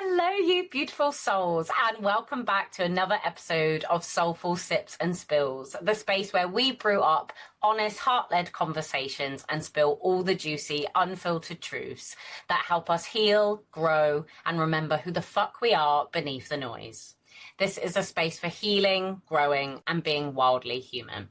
Hello, you beautiful souls, and welcome back to another episode of Soulful Sips and Spills, the space where we brew up honest, heart-led conversations and spill all the juicy, unfiltered truths that help us heal, grow, and remember who the fuck we are beneath the noise. This is a space for healing, growing, and being wildly human.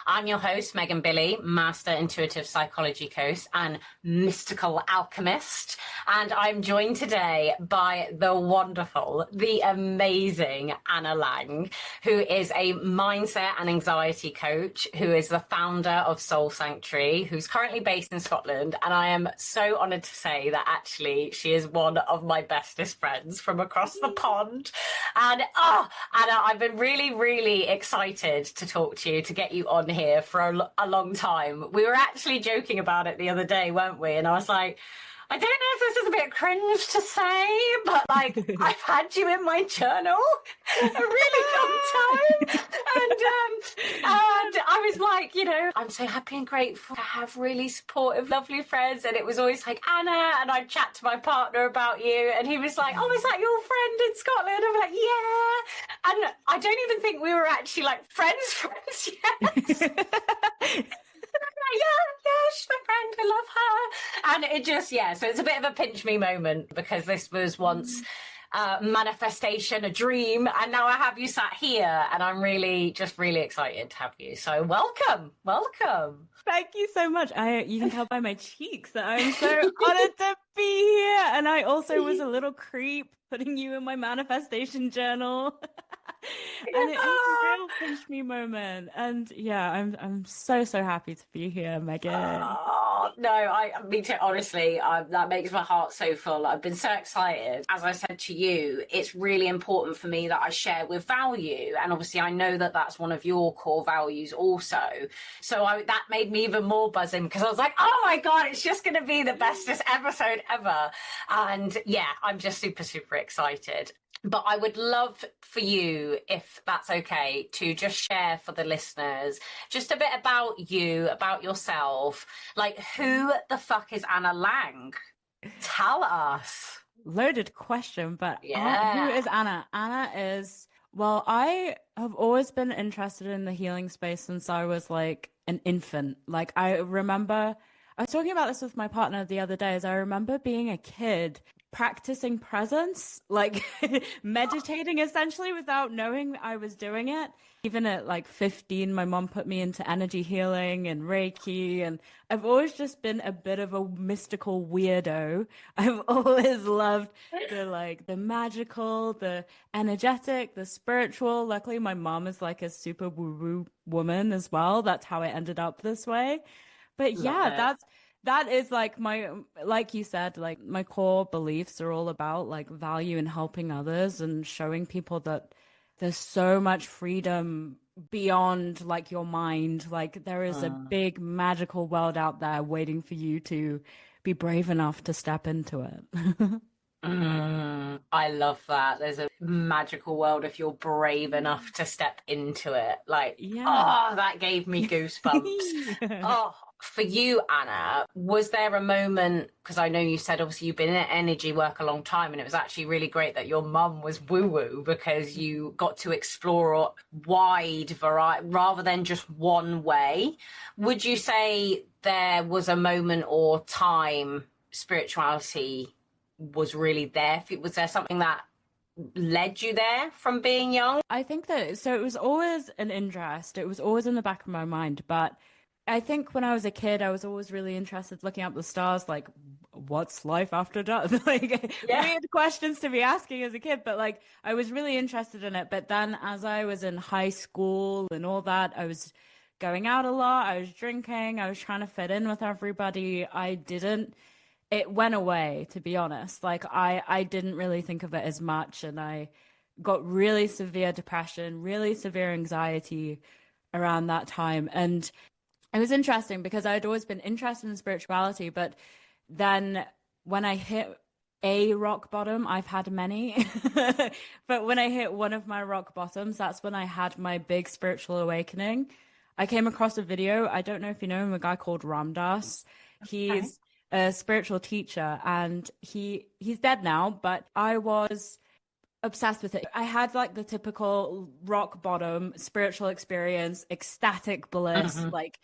I'm your host, Megan Billy, Master Intuitive Psychology Coach and Mystical Alchemist. And I'm joined today by the wonderful, the amazing Anna Laing, who is a mindset and anxiety coach, who is the founder of Soul Sanctuary, who's currently based in Scotland. And I am so honoured to say that actually she is one of my bestest friends from across the pond. And Anna, I've been really, really excited to talk to you, to get you on here for a long time. We were actually joking about it the other day, weren't we? And I was like, I don't know if this is a bit cringe to say, but like I've had you in my journal a really long time. And I was like, you know, I'm so happy and grateful to have really supportive, lovely friends. And it was always like, Anna, and I'd chat to my partner about you. And he was like, oh, is that your friend in Scotland? I'm like, yeah. And I don't even think we were actually like friends yet. Yeah, she's my friend, I love her. And it just, so it's a bit of a pinch me moment, because this was once manifestation, a dream, and now I have you sat here, and I'm really excited to have you. So welcome. Thank you so much. You can tell by my cheeks that I'm so honored to be here. And I also was a little creep putting you in my manifestation journal. And it was a real pinch me moment. And yeah, I'm so happy to be here, Megan. Oh, no, me too. Honestly, that makes my heart so full. I've been so excited. As I said to you, it's really important for me that I share with value. And obviously I know that that's one of your core values also. So that made me even more buzzing, because I was like, oh my God, it's just going to be the bestest episode ever. And yeah, I'm just super excited. But I would love for you, if that's okay, to just share for the listeners just a bit about you, about yourself. Like, who the fuck is Anna Laing? Tell us. Loaded question, but yeah. Who is Anna? Anna is, well, I have always been interested in the healing space since I was like an infant. Like, I remember, I was talking about this with my partner the other day, as I remember being a kid practicing presence, like meditating essentially without knowing I was doing it. Even at like 15, my mom put me into energy healing and Reiki, and I've always just been a bit of a mystical weirdo. I've always loved the magical, the energetic, the spiritual. Luckily, my mom is like a super woo-woo woman as well. That's how I ended up this way. But yeah, that is like like you said, like my core beliefs are all about like value and helping others and showing people that there's so much freedom beyond like your mind. Like there is a big magical world out there waiting for you to be brave enough to step into it. I love that. There's a magical world if you're brave enough to step into it. Like, that gave me goosebumps. For you, Anna, was there a moment, because I know you said obviously you've been in energy work a long time, and it was actually really great that your mum was woo-woo, because you got to explore a wide variety rather than just one way. Would you say there was a moment or time spirituality was really there? Was there something that led you there from being young? I think that, so it was always an interest. It was always in the back of my mind. But I think when I was a kid, I was always really interested looking up the stars, like, what's life after death? Like, weird questions to be asking as a kid, but like, I was really interested in it. But then as I was in high school and all that, I was going out a lot. I was drinking. I was trying to fit in with everybody. It went away, to be honest. Like I didn't really think of it as much, and I got really severe depression, really severe anxiety around that time. And it was interesting because I'd always been interested in spirituality, but then when I hit a rock bottom, I've had many, but when I hit one of my rock bottoms, that's when I had my big spiritual awakening. I came across a video. I don't know if you know him, a guy called Ram Dass. He's a spiritual teacher, and he's dead now, but I was obsessed with it. I had like the typical rock bottom spiritual experience, ecstatic bliss, like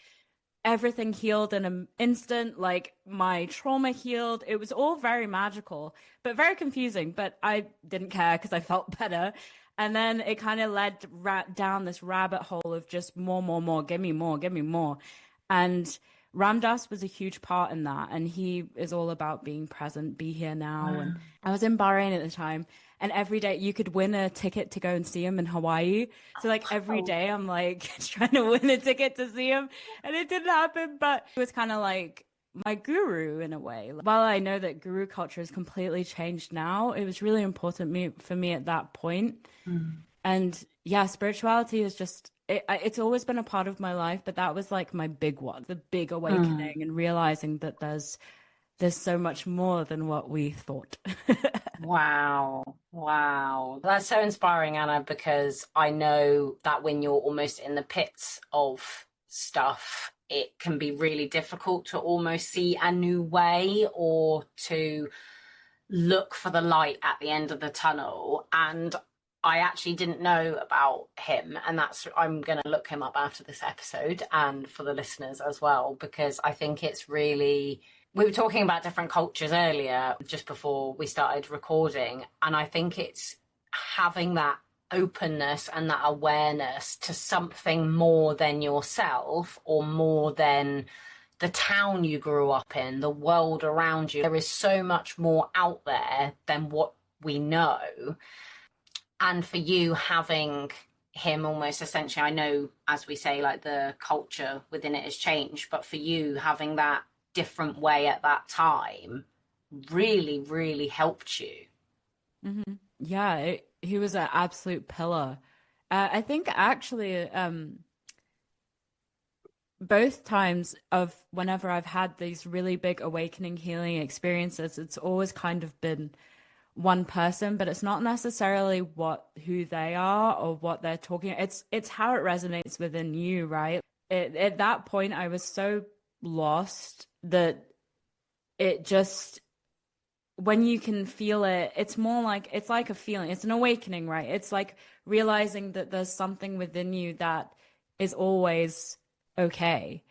everything healed in an instant, like my trauma healed. It was all very magical, but very confusing. But I didn't care because I felt better. And then it kind of led down this rabbit hole of just more, give me more, give me more. And Ram Dass was a huge part in that. And he is all about being present, be here now. And I was in Bahrain at the time. And every day you could win a ticket to go and see him in Hawaii. So like every day I'm like trying to win a ticket to see him. And it didn't happen. But it was kind of like my guru in a way. While I know that guru culture has completely changed now, it was really important for me at that point. And yeah, spirituality is just, it's always been a part of my life, but that was like my big one, the big awakening and realizing that there's so much more than what we thought. Wow. That's so inspiring, Anna, because I know that when you're almost in the pits of stuff, it can be really difficult to almost see a new way or to look for the light at the end of the tunnel. And I actually didn't know about him, and I'm going to look him up after this episode and for the listeners as well, because I think it's really, we were talking about different cultures earlier just before we started recording, and I think it's having that openness and that awareness to something more than yourself or more than the town you grew up in, the world around you. There is so much more out there than what we know. And for you, having him almost essentially, I know, as we say, like the culture within it has changed, but for you, having that different way at that time really, really helped you. Yeah, he was an absolute pillar. I think actually, both times of whenever I've had these really big awakening healing experiences, it's always kind of been one person, but it's not necessarily who they are or what they're talking. It's how it resonates within you, right? At that point, I was so lost that it just, when you can feel it, it's more like, it's like a feeling. It's an awakening, right? It's like realizing that there's something within you that is always okay.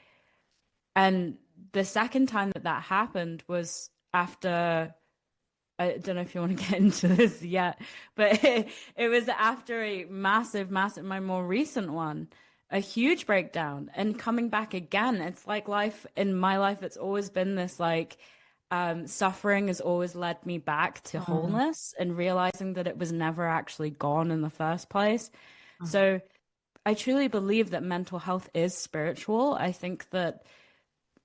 And the second time that happened was after, I don't know if you want to get into this yet, but it was after a massive, my more recent one, a huge breakdown and coming back again. It's like in my life, it's always been this like, suffering has always led me back to wholeness and realizing that it was never actually gone in the first place. So I truly believe that mental health is spiritual. I think that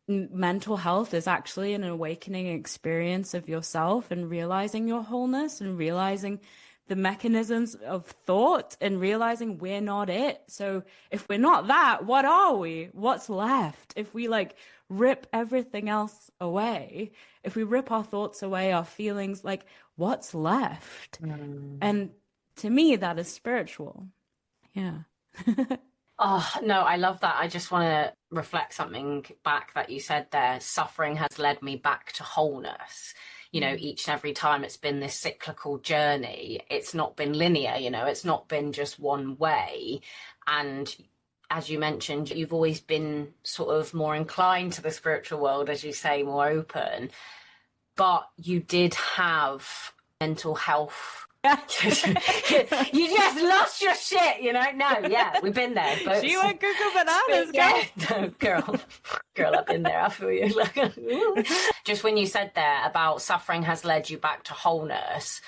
mental health is actually an awakening experience of yourself and realizing your wholeness and realizing the mechanisms of thought and realizing we're not it. So if we're not that, what are we? What's left? If we like rip everything else away, if we rip our thoughts away, our feelings, like what's left? And to me, that is spiritual. Yeah. Oh, no, I love that. I just want to reflect something back that you said there. Suffering has led me back to wholeness. You know, each and every time it's been this cyclical journey. It's not been linear, you know, it's not been just one way. And as you mentioned, you've always been sort of more inclined to the spiritual world, as you say, more open. But you did have mental health. You just lost your shit, you know? No, yeah, we've been there. But she went cuckoo bananas, no, girl, I've been there. I feel you. Just when you said there about suffering has led you back to wholeness,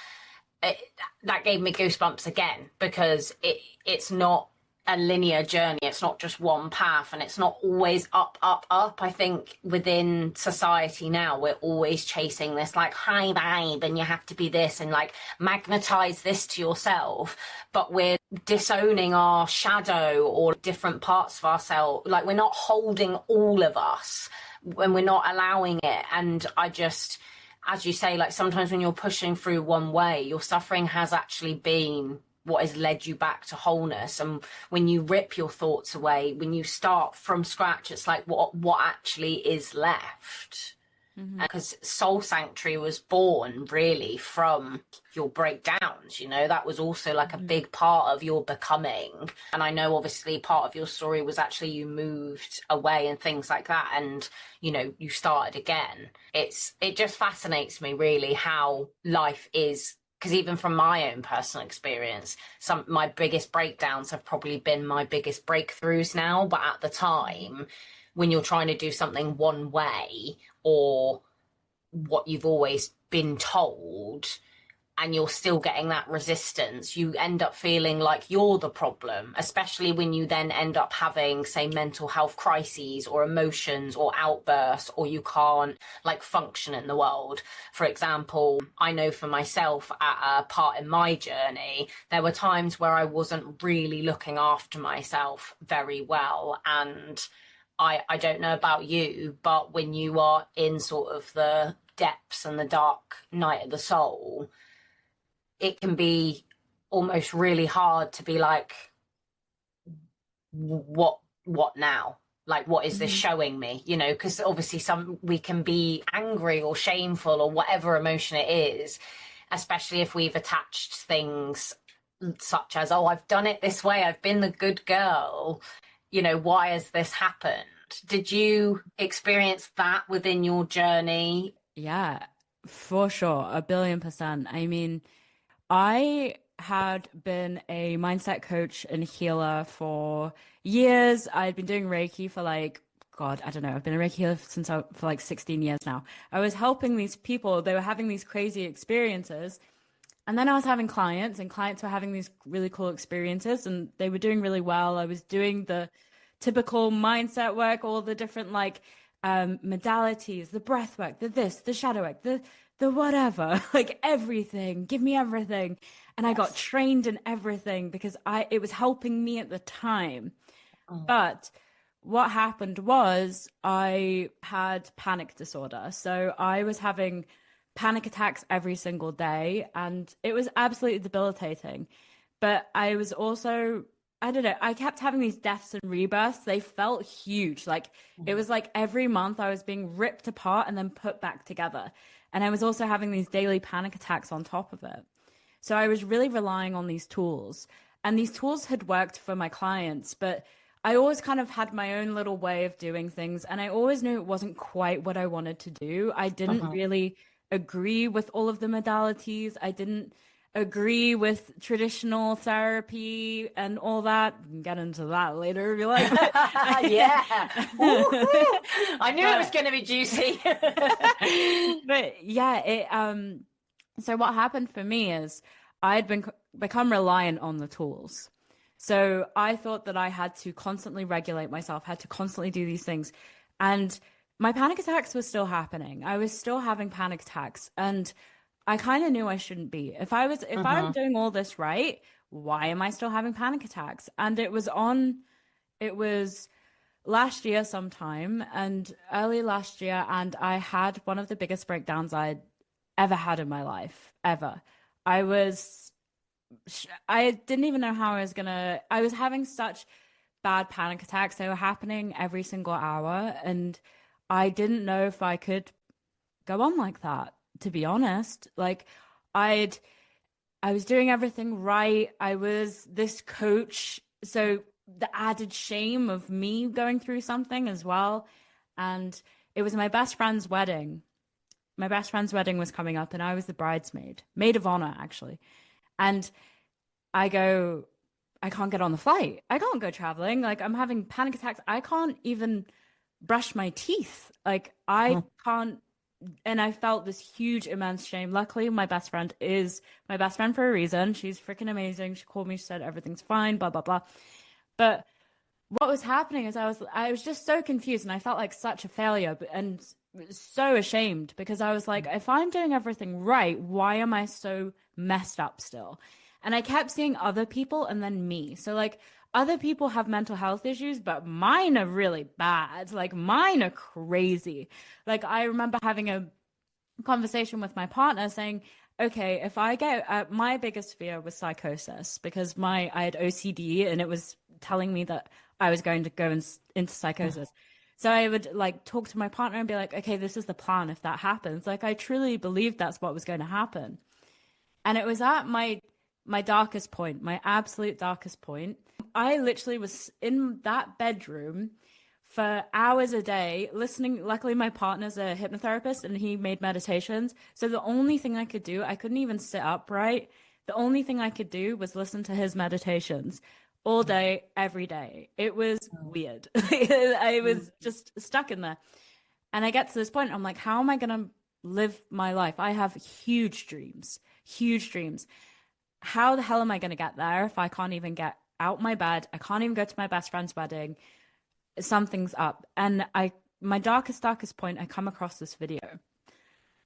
that gave me goosebumps again, because it's not a linear journey. It's not just one path, and it's not always up. I think within society now, we're always chasing this like high vibe, and you have to be this and like magnetize this to yourself, but we're disowning our shadow or different parts of ourselves. Like we're not holding all of us when we're not allowing it. And I just, as you say, like sometimes when you're pushing through one way, your suffering has actually been what has led you back to wholeness. And when you rip your thoughts away, when you start from scratch, it's like what actually is left. Because Soul Sanctuary was born really from your breakdowns, you know, that was also like a big part of your becoming. And I know obviously part of your story was actually you moved away and things like that, and you know, you started again. It just fascinates me really how life is, because even from my own personal experience, my biggest breakdowns have probably been my biggest breakthroughs now. But at the time, when you're trying to do something one way, or what you've always been told, and you're still getting that resistance, you end up feeling like you're the problem, especially when you then end up having, say, mental health crises or emotions or outbursts, or you can't like function in the world. For example, I know for myself, at a part in my journey, there were times where I wasn't really looking after myself very well. And I don't know about you, but when you are in sort of the depths and the dark night of the soul, it can be almost really hard to be like, what now? Like, what is this showing me? You know, because obviously we can be angry or shameful or whatever emotion it is, especially if we've attached things such as, oh, I've done it this way, I've been the good girl, you know, why has this happened? Did you experience that within your journey? Yeah, for sure. 1,000,000,000%. I mean, I had been a mindset coach and healer for years. I'd been doing Reiki for like, God, I don't know. I've been a Reiki healer for like 16 years now. I was helping these people. They were having these crazy experiences. And then I was having clients, and clients were having these really cool experiences, and they were doing really well. I was doing the typical mindset work, all the different like modalities, the breath work, the this, the shadow work, the whatever, like everything. Give me everything. And I got trained in everything because it was helping me at the time. But what happened was I had panic disorder. So I was having panic attacks every single day, and it was absolutely debilitating. But I was also, I don't know, I kept having these deaths and rebirths. They felt huge. Like it was like every month I was being ripped apart and then put back together. And I was also having these daily panic attacks on top of it. So I was really relying on these tools. And these tools had worked for my clients, but I always kind of had my own little way of doing things. And I always knew it wasn't quite what I wanted to do. I didn't really agree with all of the modalities. I didn't agree with traditional therapy and all that. We can get into that later if you like. Yeah. I knew it was going to be juicy. But yeah, so what happened for me is I'd become reliant on the tools. So I thought that I had to constantly regulate myself, had to constantly do these things. And my panic attacks were still happening. I was still having panic attacks, and I kind of knew I shouldn't be. If I'm doing all this right, why am I still having panic attacks? And it was last year sometime, and early last year, and I had one of the biggest breakdowns I'd ever had in my life, ever. I didn't even know how I was having such bad panic attacks. They were happening every single hour, and I didn't know if I could go on like that, to be honest. Like I was doing everything right. I was this coach, so the added shame of me going through something as well. And it was my best friend's wedding. My best friend's wedding was coming up, and I was the bridesmaid, maid of honor, actually. And I can't get on the flight. I can't go traveling. Like I'm having panic attacks. I can't even brush my teeth. Like I can't. And I felt this huge, immense shame. Luckily, my best friend is my best friend for a reason. She's freaking amazing. She called me, she said everything's fine, blah, blah, blah. But what was happening is I was just so confused, and I felt like such a failure and so ashamed, because I was like, if I'm doing everything right, why am I so messed up still? And I kept seeing other people and then me. So like other people have mental health issues, but mine are really bad. Like mine are crazy. Like I remember having a conversation with my partner saying, okay, if I get my biggest fear was psychosis, because I had OCD, and it was telling me that I was going to go into psychosis. So I would like talk to my partner and be like, okay, this is the plan if that happens. Like I truly believed that's what was going to happen. And it was at my darkest point, my absolute darkest point. I literally was in that bedroom for hours a day listening. Luckily, my partner's a hypnotherapist and he made meditations. So the only thing I could do, I couldn't even sit upright. The only thing I could do was listen to his meditations all day, every day. It was weird. I was just stuck in there. And I get to this point, I'm like, how am I going to live my life? I have huge dreams, huge dreams. How the hell am I going to get there if I can't even get out my bed? I can't even go to my best friend's wedding. Something's up. And my darkest point, I come across this video.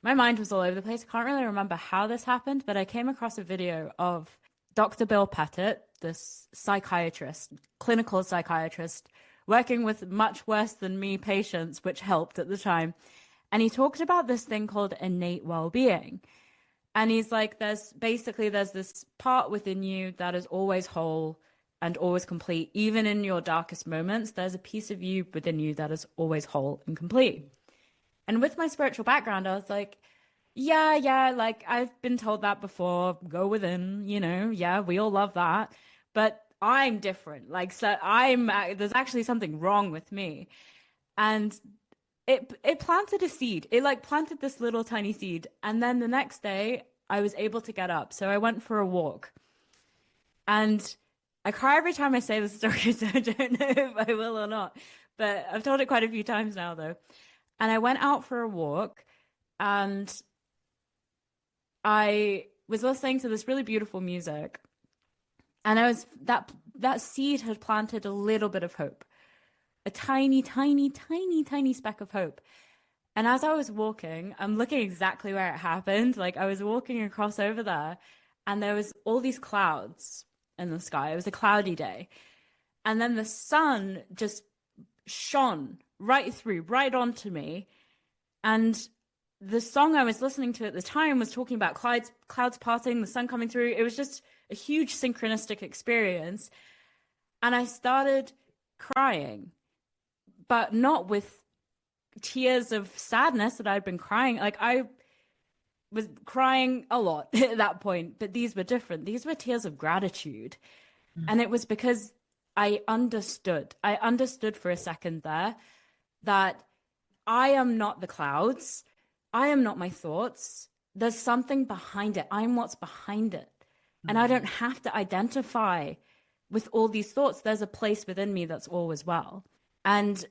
My mind was all over the place. I can't really remember how this happened, but I came across a video of Dr. Bill Pettit, this psychiatrist, clinical psychiatrist, working with much worse than me patients, which helped at the time. And he talked about this thing called innate well-being. And he's like, there's this part within you that is always whole and always complete. Even in your darkest moments, there's a piece of you within you that is always whole and complete. And with my spiritual background, I was like, yeah, like I've been told that before, go within, yeah, we all love that. But I'm different. Like, so there's actually something wrong with me. And it planted a seed. It like planted this little tiny seed. And then the next day I was able to get up. So I went for a walk. And I cry every time I say the story, so I don't know if I will or not. But I've told it quite a few times now, though. And I went out for a walk and I was listening to this really beautiful music. And that seed had planted a little bit of hope, a tiny, tiny, tiny, tiny speck of hope. And as I was walking, I'm looking exactly where it happened. Like I was walking across over there and there was all these clouds in the sky. It was a cloudy day. And then the sun just shone right through, right onto me. And the song I was listening to at the time was talking about clouds parting, the sun coming through. It was just a huge synchronistic experience. And I started crying, but not with tears of sadness that I'd been crying. Like I was crying a lot at that point, but these were different. These were tears of gratitude. And it was because I understood for a second there that I am not the clouds. I am not my thoughts. There's something behind it. I'm what's behind it. And I don't have to identify with all these thoughts. There's a place within me that's always well. And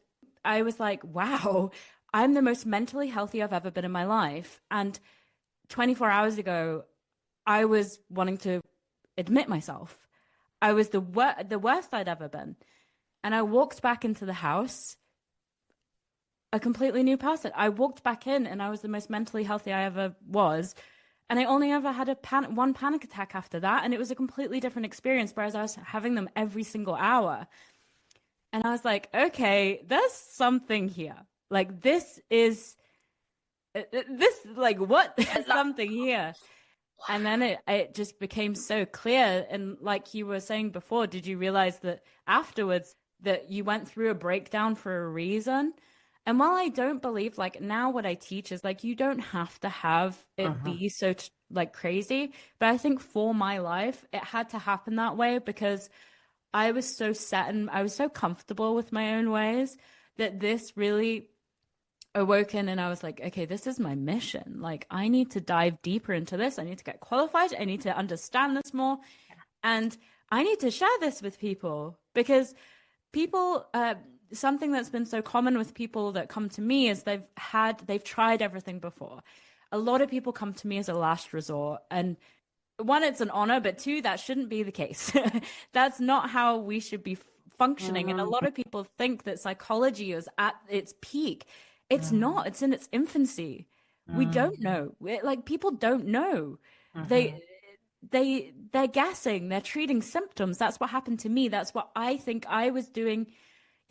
I was like, wow, I'm the most mentally healthy I've ever been in my life. And 24 hours ago, I was wanting to admit myself. I was the worst I'd ever been. And I walked back into the house a completely new person. I walked back in and I was the most mentally healthy I ever was. And I only ever had one panic attack after that. And it was a completely different experience, whereas I was having them every single hour. And I was like, okay, there's something here. Like, this, like, what? There's something here. And then it just became so clear. And like you were saying before, did you realize that afterwards that you went through a breakdown for a reason? And while I don't believe, like now what I teach is like, you don't have to have it be so like crazy. But I think for my life, it had to happen that way because I was so set and I was so comfortable with my own ways that this really awoken. And I was like, okay, this is my mission. Like I need to dive deeper into this. I need to get qualified. I need to understand this more. And I need to share this with people because people, something that's been so common with people that come to me is they've tried everything before. A lot of people come to me as a last resort. And one, it's an honor, but two, that shouldn't be the case. That's not how we should be functioning. And a lot of people think that psychology is at its peak. It's not. It's in its infancy. We don't know. Like people don't know. They're guessing. They're treating symptoms. That's what happened to me. That's what I think I was doing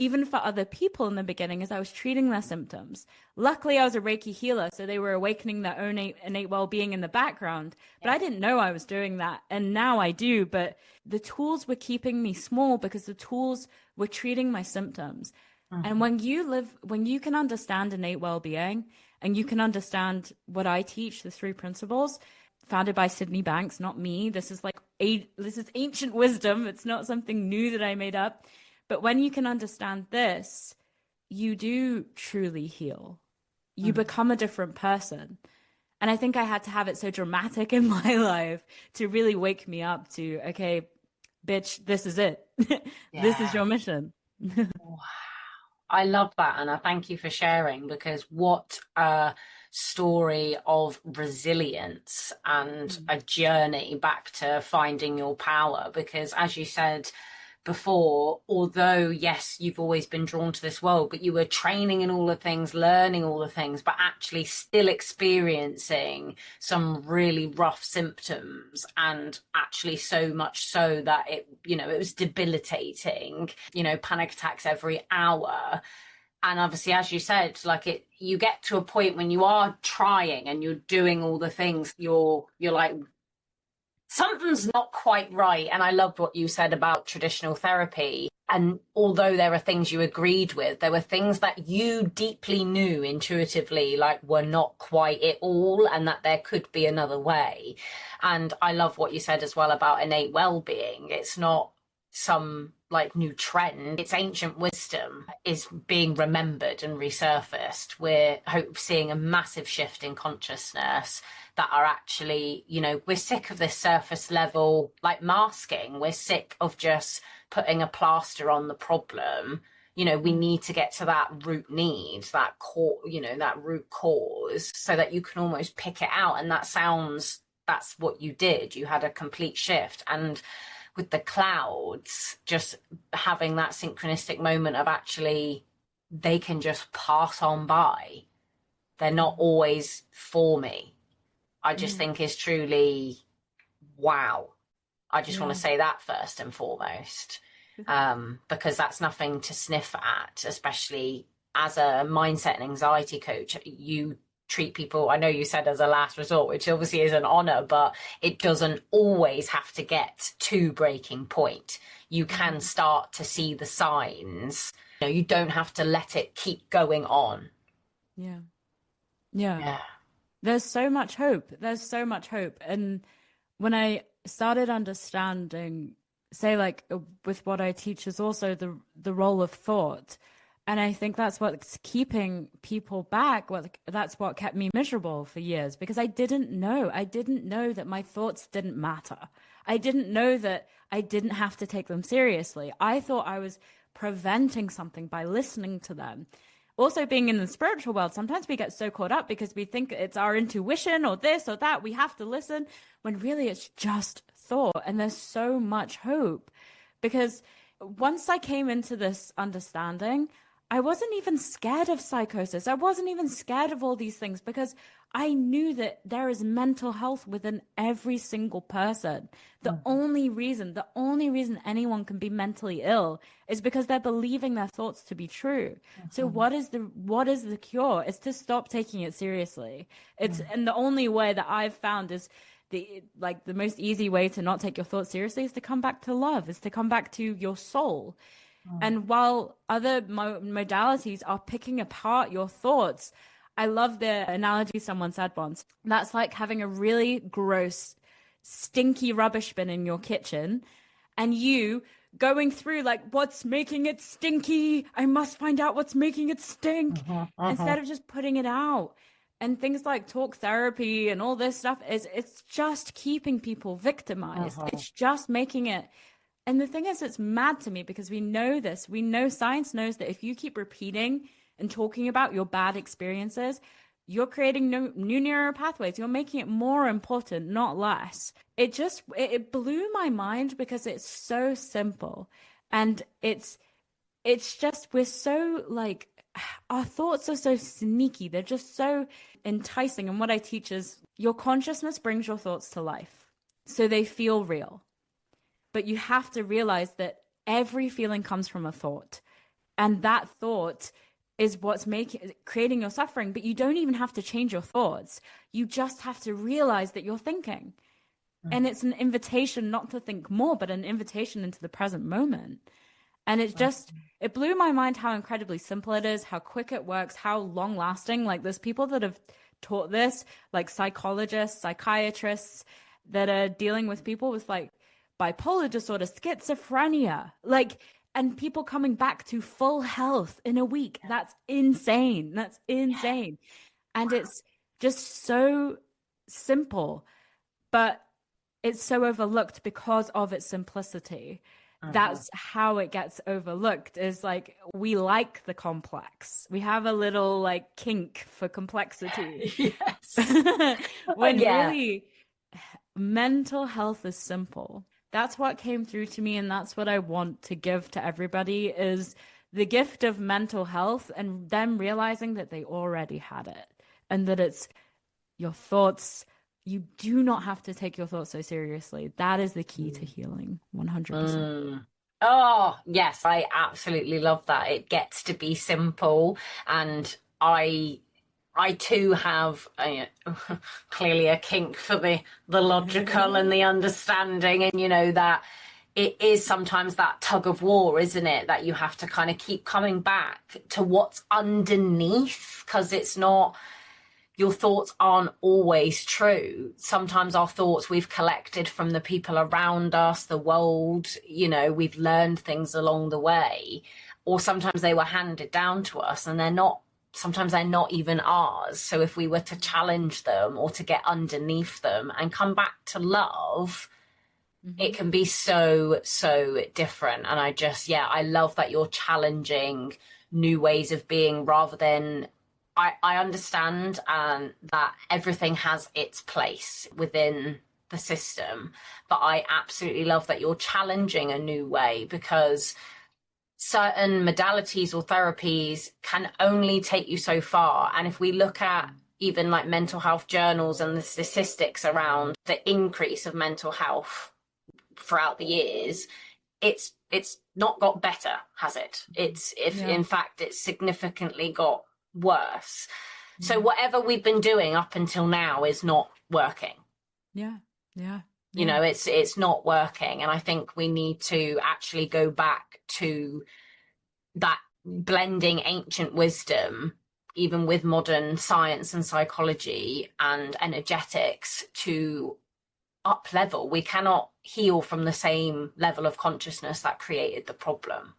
even for other people in the beginning, is I was treating their symptoms. Luckily, I was a Reiki healer, so they were awakening their own innate well-being in the background. But I didn't know I was doing that, and now I do. But the tools were keeping me small because the tools were treating my symptoms. And when you can understand innate well-being, and you can understand what I teach, the three principles, founded by Sydney Banks, not me. This is this is ancient wisdom. It's not something new that I made up. But when you can understand this, you do truly heal. You become a different person. And I think I had to have it so dramatic in my life to really wake me up to, okay, bitch, this is it. This is Yeah. your mission. I love that, Anna. Thank you for sharing, because what a story of resilience and a journey back to finding your power. Because as you said before, although, yes, you've always been drawn to this world, but you were training in all the things, learning all the things, but actually still experiencing some really rough symptoms, and actually so much so that it was debilitating, panic attacks every hour. And obviously, as you said, you get to a point when you are trying and you're doing all the things, you're like, something's not quite right. And I loved what you said about traditional therapy. And although there are things you agreed with, there were things that you deeply knew intuitively, like, were not quite it all, and that there could be another way. And I love what you said as well about innate well-being. It's not some like new trend. It's ancient wisdom is being remembered and resurfaced. We're seeing a massive shift in consciousness that are actually, we're sick of this surface level, like, masking. We're sick of just putting a plaster on the problem. We need to get to that root need, that core, that root cause, so that you can almost pick it out. And that's what you did. You had a complete shift. And with the clouds, just having that synchronistic moment of actually, they can just pass on by. They're not always for me. I just think is truly, wow. I just want to say that first and foremost, because that's nothing to sniff at, especially as a mindset and anxiety coach. You treat people, I know you said as a last resort, which obviously is an honor, but it doesn't always have to get to breaking point. You can start to see the signs. You don't have to let it keep going on. Yeah. Yeah. There's so much hope. There's so much hope. And when I started understanding, say, like, with what I teach is also the role of thought. And I think that's what's keeping people back. That's what kept me miserable for years, because I didn't know. I didn't know that my thoughts didn't matter. I didn't know that I didn't have to take them seriously. I thought I was preventing something by listening to them. Also, being in the spiritual world, sometimes we get so caught up because we think it's our intuition or this or that. We have to listen, when really it's just thought. And there's so much hope, because once I came into this understanding, I wasn't even scared of psychosis. I wasn't even scared of all these things, because I knew that there is mental health within every single person. The only reason anyone can be mentally ill is because they're believing their thoughts to be true. So what is the cure? It's to stop taking it seriously. And the only way that I've found is the most easy way to not take your thoughts seriously is to come back to love, is to come back to your soul. And while other modalities are picking apart your thoughts, I love the analogy someone said once. That's like having a really gross, stinky rubbish bin in your kitchen, and you going through, like, what's making it stinky? I must find out what's making it stink, instead of just putting it out. And things like talk therapy and all this stuff it's just keeping people victimized. It's just making it. And the thing is, it's mad to me, because we know this. We know, science knows that if you keep repeating and talking about your bad experiences, you're creating new neural pathways. You're making it more important, not less. It blew my mind, because it's so simple. And it's just, we're so, like, our thoughts are so sneaky. They're just so enticing. And what I teach is, your consciousness brings your thoughts to life, so they feel real. But you have to realize that every feeling comes from a thought. And that thought is what's creating your suffering. But you don't even have to change your thoughts. You just have to realize that you're thinking. And it's an invitation not to think more, but an invitation into the present moment. And it blew my mind how incredibly simple it is, how quick it works, how long lasting. Like there's people that have taught this, like psychologists, psychiatrists that are dealing with people with like bipolar disorder, schizophrenia, like, and people coming back to full health in a week. That's insane. That's insane. And it's just so simple, but it's so overlooked because of its simplicity. That's how it gets overlooked, is like we like the complex. We have a little like kink for complexity. Yes. When Yeah. really mental health is simple. That's what came through to me, and that's what I want to give to everybody, is the gift of mental health and them realizing that they already had it and that it's your thoughts. You do not have to take your thoughts so seriously. That is the key to healing, 100%. Oh, yes, I absolutely love that. It gets to be simple, and I too have clearly a kink for the logical and the understanding, and that it is sometimes that tug of war, isn't it? That you have to kind of keep coming back to what's underneath, because it's not, your thoughts aren't always true. Sometimes our thoughts we've collected from the people around us, the world, we've learned things along the way, or sometimes they were handed down to us and sometimes they're not even ours. So if we were to challenge them or to get underneath them and come back to love, it can be so, so different. And I love that you're challenging new ways of being rather than, I understand that everything has its place within the system, but I absolutely love that you're challenging a new way, because certain modalities or therapies can only take you so far. And if we look at even like mental health journals and the statistics around the increase of mental health throughout the years, it's not got better, has it? In fact, it's significantly got worse. So whatever we've been doing up until now is not working. Yeah. It's not working. And I think we need to actually go back to that blending ancient wisdom, even with modern science and psychology and energetics, to up level. We cannot heal from the same level of consciousness that created the problem.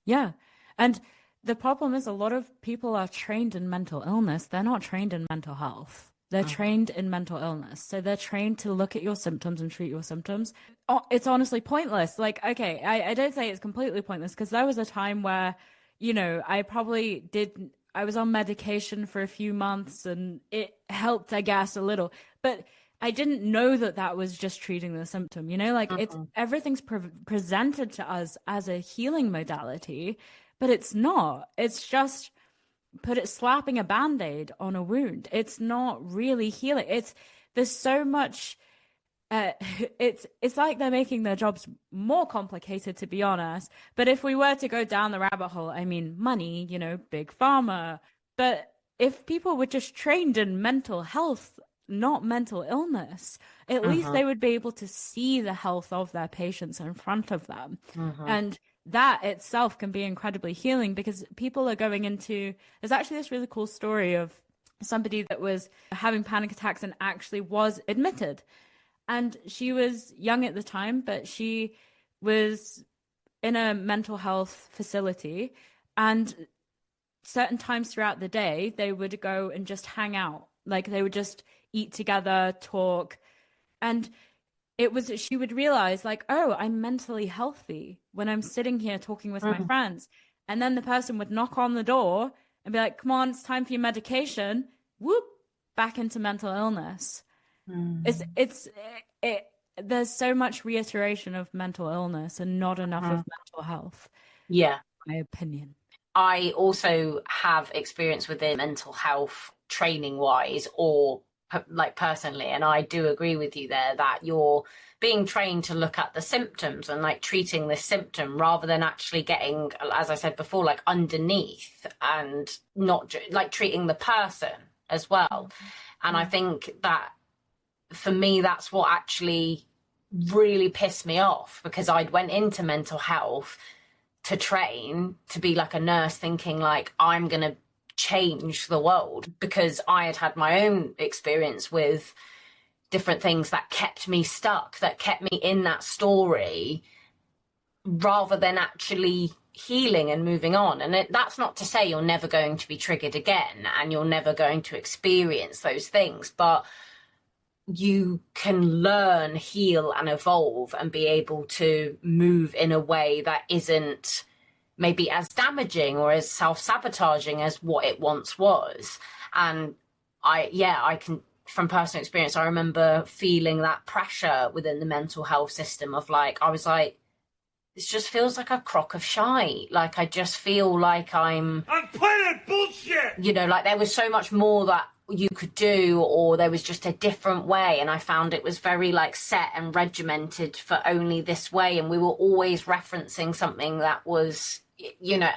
Yeah. And the problem is a lot of people are trained in mental illness. They're not trained in mental health. They're trained in mental illness. So they're trained to look at your symptoms and treat your symptoms. Oh, it's honestly pointless. Like, okay, I don't say it's completely pointless, because there was a time where, I was on medication for a few months and it helped, I guess, a little. But I didn't know that that was just treating the symptom, it's everything's presented to us as a healing modality, but it's not. It's just slapping a band-aid on a wound. It's not really healing. There's so much, it's like they're making their jobs more complicated, to be honest. But if we were to go down the rabbit hole, I mean, money, big pharma. But if people were just trained in mental health, not mental illness, at least they would be able to see the health of their patients in front of them. And that itself can be incredibly healing, because people are going into, there's actually this really cool story of somebody that was having panic attacks and actually was admitted. And she was young at the time, but she was in a mental health facility, and certain times throughout the day, they would go and just hang out. Like they would just eat together, talk. And she would realize like, oh, I'm mentally healthy when I'm sitting here talking with my friends. And then the person would knock on the door and be like, come on, it's time for your medication. Whoop, back into mental illness. There's so much reiteration of mental illness and not enough of mental health. Yeah. My opinion. I also have experience within mental health training wise, or like personally, and I do agree with you there that you're being trained to look at the symptoms and like treating the symptom rather than actually getting, as I said before, like underneath, and not like treating the person as well. And I think that for me, that's what actually really pissed me off, because I'd went into mental health to train to be like a nurse, thinking like I'm going to change the world, because I had my own experience with different things that kept me stuck, that kept me in that story, rather than actually healing and moving on. And that's not to say you're never going to be triggered again and you're never going to experience those things, but you can learn, heal, and evolve and be able to move in a way that isn't maybe as damaging or as self-sabotaging as what it once was. And I can, from personal experience, I remember feeling that pressure within the mental health system of like, I was like, this just feels like a crock of shite. Like, I just feel like I'm playing bullshit. You know, like there was so much more that you could do, or there was just a different way. And I found it was very like set and regimented for only this way. And we were always referencing something that was, you know,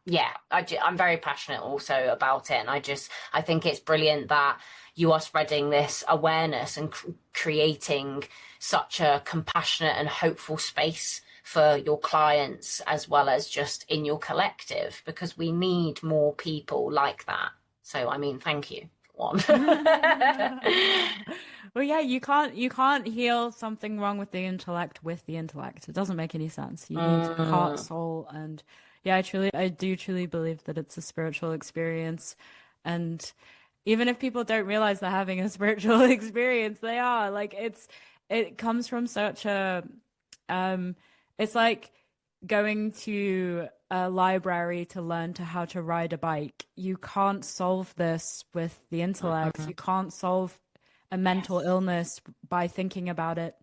yeah, I'm very passionate also about it. And I think it's brilliant that you are spreading this awareness and creating such a compassionate and hopeful space for your clients, as well as just in your collective, because we need more people like that. So, I mean, thank you. One. Well, yeah, you can't heal something wrong with the intellect with the intellect. It doesn't make any sense. You need heart, soul, and yeah, I do truly believe that it's a spiritual experience. And even if people don't realize they're having a spiritual experience, they are. Like it comes from such a it's like going to a library to learn how to ride a bike. You can't solve this with the intellect. You can't solve a mental illness by thinking about it.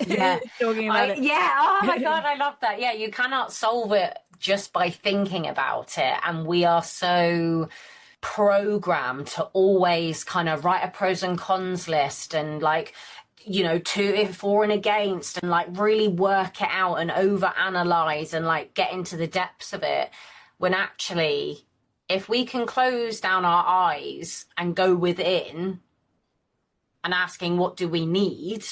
Yeah. Talking about it. Yeah. Oh my God, I love that. Yeah, you cannot solve it just by thinking about it. And we are so programmed to always kind of write a pros and cons list and like, you know, for and against, and like really work it out and over analyze and like get into the depths of it, when actually if we can close down our eyes and go within and asking what do we need,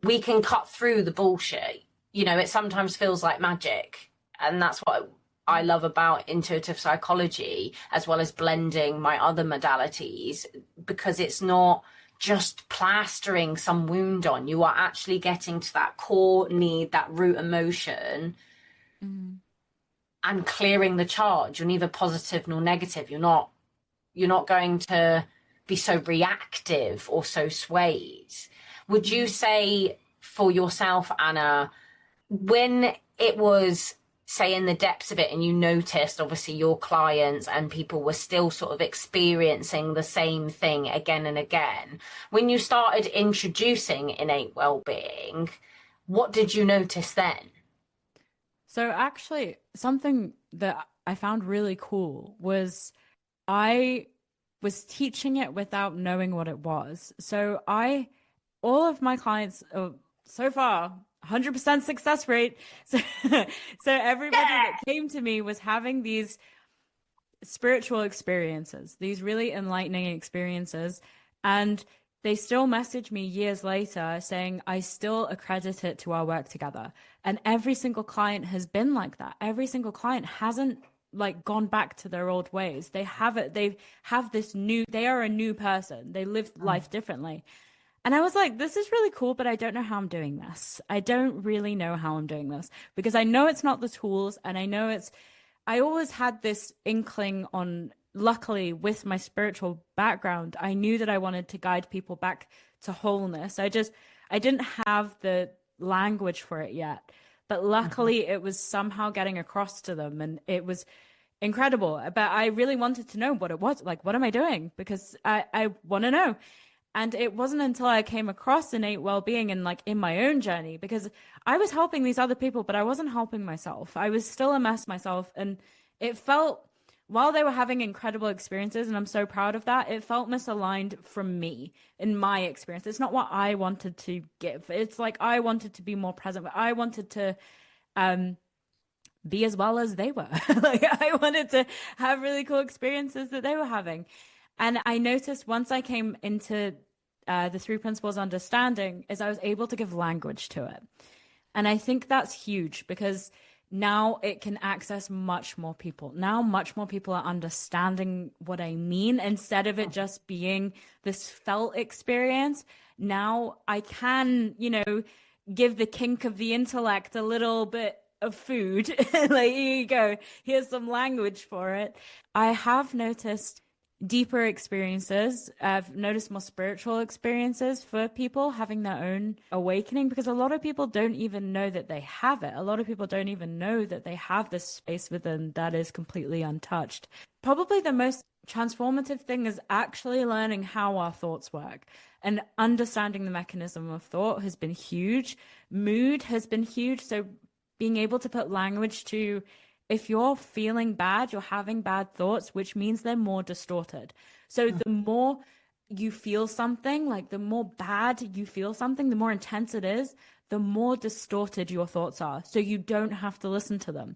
we can cut through the bullshit. You know, it sometimes feels like magic, and that's what I love about intuitive psychology, as well as blending my other modalities, because it's not just plastering some wound on. You are actually getting to that core need, that root emotion, and clearing the charge. You're neither positive nor negative. You're not going to be so reactive or so swayed. Would you say for yourself, Anna, when it was, say, in the depths of it, and you noticed obviously your clients and people were still sort of experiencing the same thing again and again, when you started introducing innate well-being, what did you notice then? So actually, something that I found really cool was I was teaching it without knowing what it was. So all of my clients, so far, 100% success rate. So, so everybody that came to me was having these spiritual experiences, these really enlightening experiences. And they still message me years later saying, I still accredit it to our work together. And every single client has been like that. Every single client hasn't like gone back to their old ways. They have it. They have this they are a new person. They live life differently. And I was like, this is really cool, but I don't know how I'm doing this. I don't really know how I'm doing this, because I know it's not the tools, and I always had this inkling on, luckily with my spiritual background, I knew that I wanted to guide people back to wholeness. I didn't have the language for it yet, but luckily it was somehow getting across to them, and it was incredible. But I really wanted to know what it was. Like, what am I doing? Because I want to know. And it wasn't until I came across innate well-being and like in my own journey, because I was helping these other people, but I wasn't helping myself. I was still a mess myself. And it felt, while they were having incredible experiences, and I'm so proud of that, it felt misaligned from me in my experience. It's not what I wanted to give. It's like I wanted to be more present. I wanted to be as well as they were. Like I wanted to have really cool experiences that they were having. And I noticed once I came into the three principles understanding, is I was able to give language to it. And I think that's huge, because now it can access much more people. Now much more people are understanding what I mean. Instead of it just being this felt experience, now I can, give the kink of the intellect a little bit of food. Like, here you go. Here's some language for it. I have noticed deeper experiences. I've noticed more spiritual experiences for people having their own awakening, because a lot of people don't even know that they have it. A lot of people don't even know that they have this space within that is completely untouched. Probably the most transformative thing is actually learning how our thoughts work, and understanding the mechanism of thought has been huge. Mood has been huge. So being able to put language to, if you're feeling bad, you're having bad thoughts, which means they're more distorted. So the more you feel something, like the more bad you feel something, the more intense it is, the more distorted your thoughts are. So you don't have to listen to them.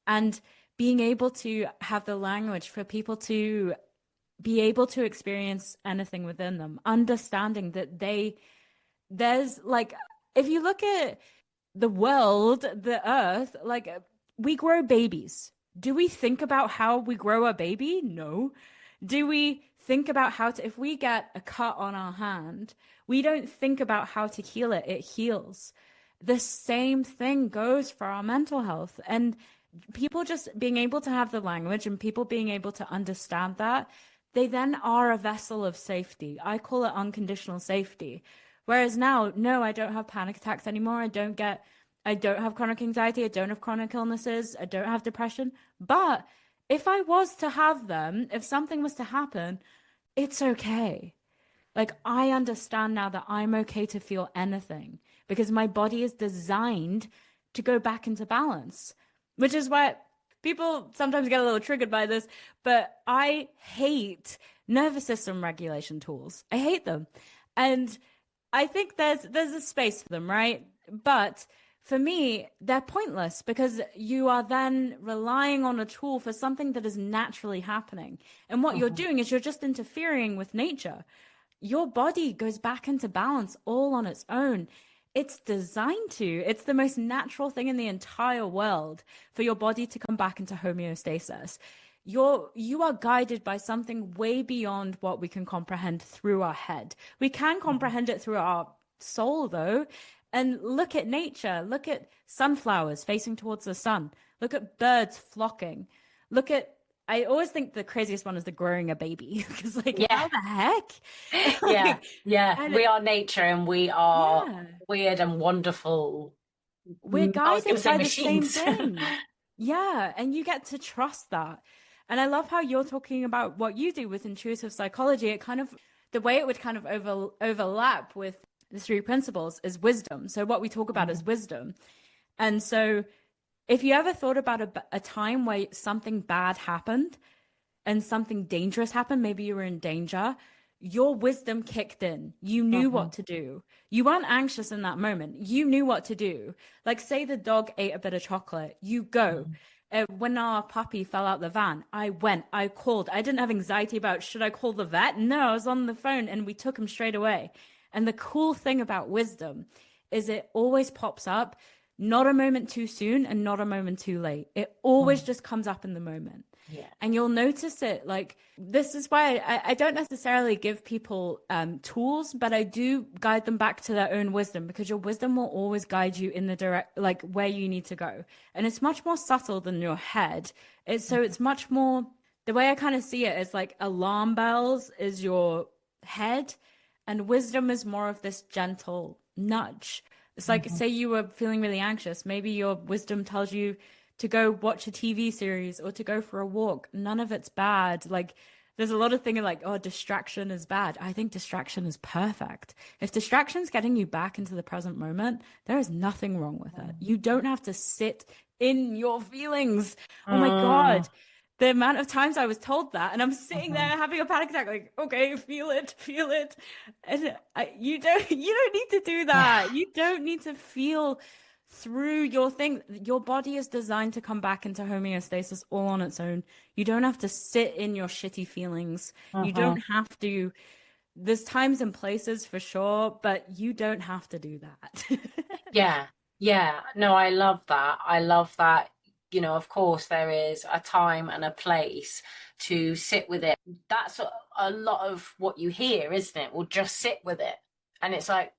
And being able to have the language for people to be able to experience anything within them, understanding that there's like, if you look at the world, the earth, like, we grow babies. Do we think about how we grow a baby? No. Do we think about how to, if we get a cut on our hand, we don't think about how to heal it. It heals. The same thing goes for our mental health. And people just being able to have the language and people being able to understand that, they then are a vessel of safety. I call it unconditional safety. Whereas now, no, I don't have panic attacks anymore. I don't have chronic anxiety. I don't have chronic illnesses. I don't have depression. But if I was to have them, if something was to happen, it's okay. Like, I understand now that I'm okay to feel anything because my body is designed to go back into balance, which is why people sometimes get a little triggered by this, but I hate nervous system regulation tools. I hate them. And I think there's a space for them, right? But for me, they're pointless because you are then relying on a tool for something that is naturally happening. And what you're doing is you're just interfering with nature. Your body goes back into balance all on its own. It's designed to. It's the most natural thing in the entire world for your body to come back into homeostasis. You are guided by something way beyond what we can comprehend through our head. We can comprehend it through our soul, though. And look at nature. Look at sunflowers facing towards the sun. Look at birds flocking. I always think the craziest one is the growing a baby. Because, like, how the heck? Yeah, Like, yeah. We are nature and we are yeah, weird and wonderful. we're I was going to guided say by the same machines. thing. Yeah, and you get to trust that. And I love how you're talking about what you do with intuitive psychology. It kind of, the way it would kind of overlap with the three principles is wisdom. So what we talk about is wisdom. And so if you ever thought about a time where something bad happened and something dangerous happened, maybe you were in danger, your wisdom kicked in. You knew what to do. You weren't anxious in that moment. You knew what to do. Like, say the dog ate a bit of chocolate, you go. When our puppy fell out the van, I went, I called. I didn't have anxiety about, should I call the vet? No, I was on the phone and we took him straight away. And the cool thing about wisdom is it always pops up, not a moment too soon and not a moment too late. It always just comes up in the moment. Yeah. And you'll notice it. Like, this is why I don't necessarily give people tools, but I do guide them back to their own wisdom, because your wisdom will always guide you in the direct, like, where you need to go. And it's much more subtle than your head. It's much more, the way I kind of see it is like alarm bells is your head, and wisdom is more of this gentle nudge. It's like, say you were feeling really anxious. Maybe your wisdom tells you to go watch a TV series or to go for a walk. None of it's bad. Like, there's a lot of thinking like, oh, distraction is bad. I think distraction is perfect. If distraction's getting you back into the present moment, there is nothing wrong with it. You don't have to sit in your feelings. Oh my God. The amount of times I was told that, and I'm sitting there having a panic attack, like, okay, feel it. And you don't need to do that. You don't need to feel through your thing. Your body is designed to come back into homeostasis all on its own. You don't have to sit in your shitty feelings. You don't have to. There's times and places for sure, but you don't have to do that. Yeah. Yeah, no, I love that. I love that. Of course, there is a time and a place to sit with it. That's a lot of what you hear, isn't it? Well, just sit with it. And it's like,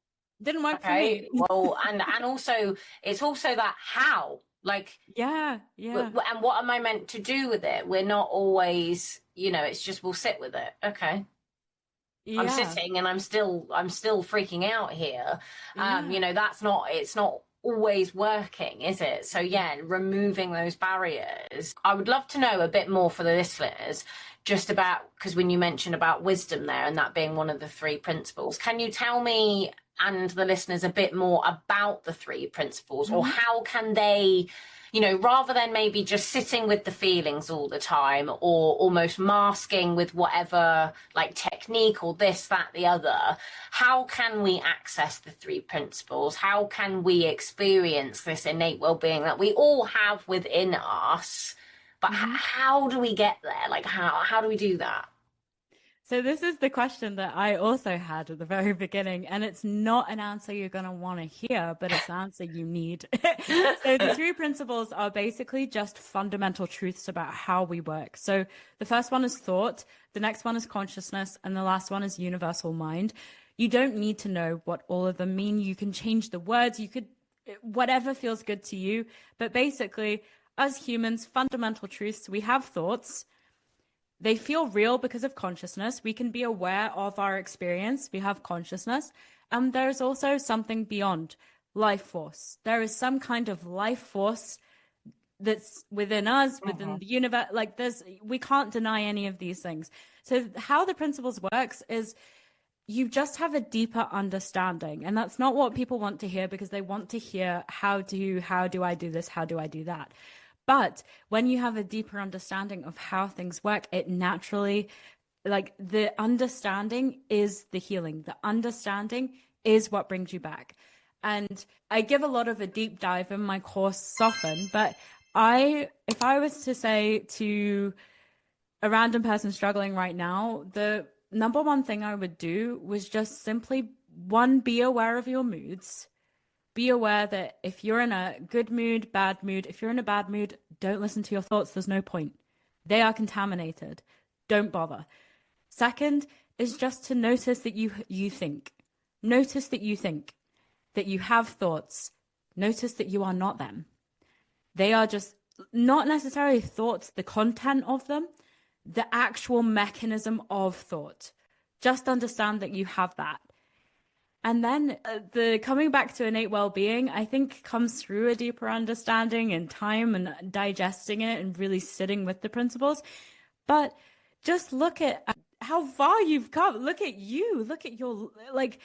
Didn't work for okay, me. well, and also it's also that how, like, Yeah, yeah, and what am I meant to do with it? We're not always, it's just we'll sit with it. Okay. I'm yeah, sitting and I'm still freaking out here. yeah. It's not always working, is it? So yeah, removing those barriers. I would love to know a bit more for the listeners, just about, because when you mentioned about wisdom there and that being one of the three principles, can you tell me and the listeners a bit more about the three principles, or Mhm. how can they, rather than maybe just sitting with the feelings all the time, or almost masking with whatever, like, technique or this, that, the other, how can we access the three principles? How can we experience this innate well-being that we all have within us? But Mhm. how do we get there? Like, how do we do that? So this is the question that I also had at the very beginning, and it's not an answer you're going to want to hear, but it's the answer you need. So the three principles are basically just fundamental truths about how we work. So the first one is thought, the next one is consciousness, and the last one is universal mind. You don't need to know what all of them mean. You can change the words, you could, whatever feels good to you. But basically, as humans, fundamental truths, we have thoughts. They feel real because of consciousness. We can be aware of our experience. We have consciousness. And there's also something beyond life force. There is some kind of life force that's within us, within the universe. Like we can't deny any of these things. So how the principles works is you just have a deeper understanding. And that's not what people want to hear, because they want to hear how do I do this? How do I do that? But when you have a deeper understanding of how things work, it naturally, like, the understanding is the healing. The understanding is what brings you back. And I give a lot of a deep dive in my course, Soften, but if I was to say to a random person struggling right now, the number one thing I would do was just simply, one, be aware of your moods. Be aware that if you're in a good mood, bad mood, if you're in a bad mood, don't listen to your thoughts. There's no point. They are contaminated. Don't bother. Second is just to notice that you think. Notice that you think, that you have thoughts. Notice that you are not them. They are just not necessarily thoughts, the content of them, the actual mechanism of thought. Just understand that you have that. And then the coming back to innate well-being, I think, comes through a deeper understanding and time and digesting it and really sitting with the principles. But just look at how far you've come. Look at you. Look at your, like,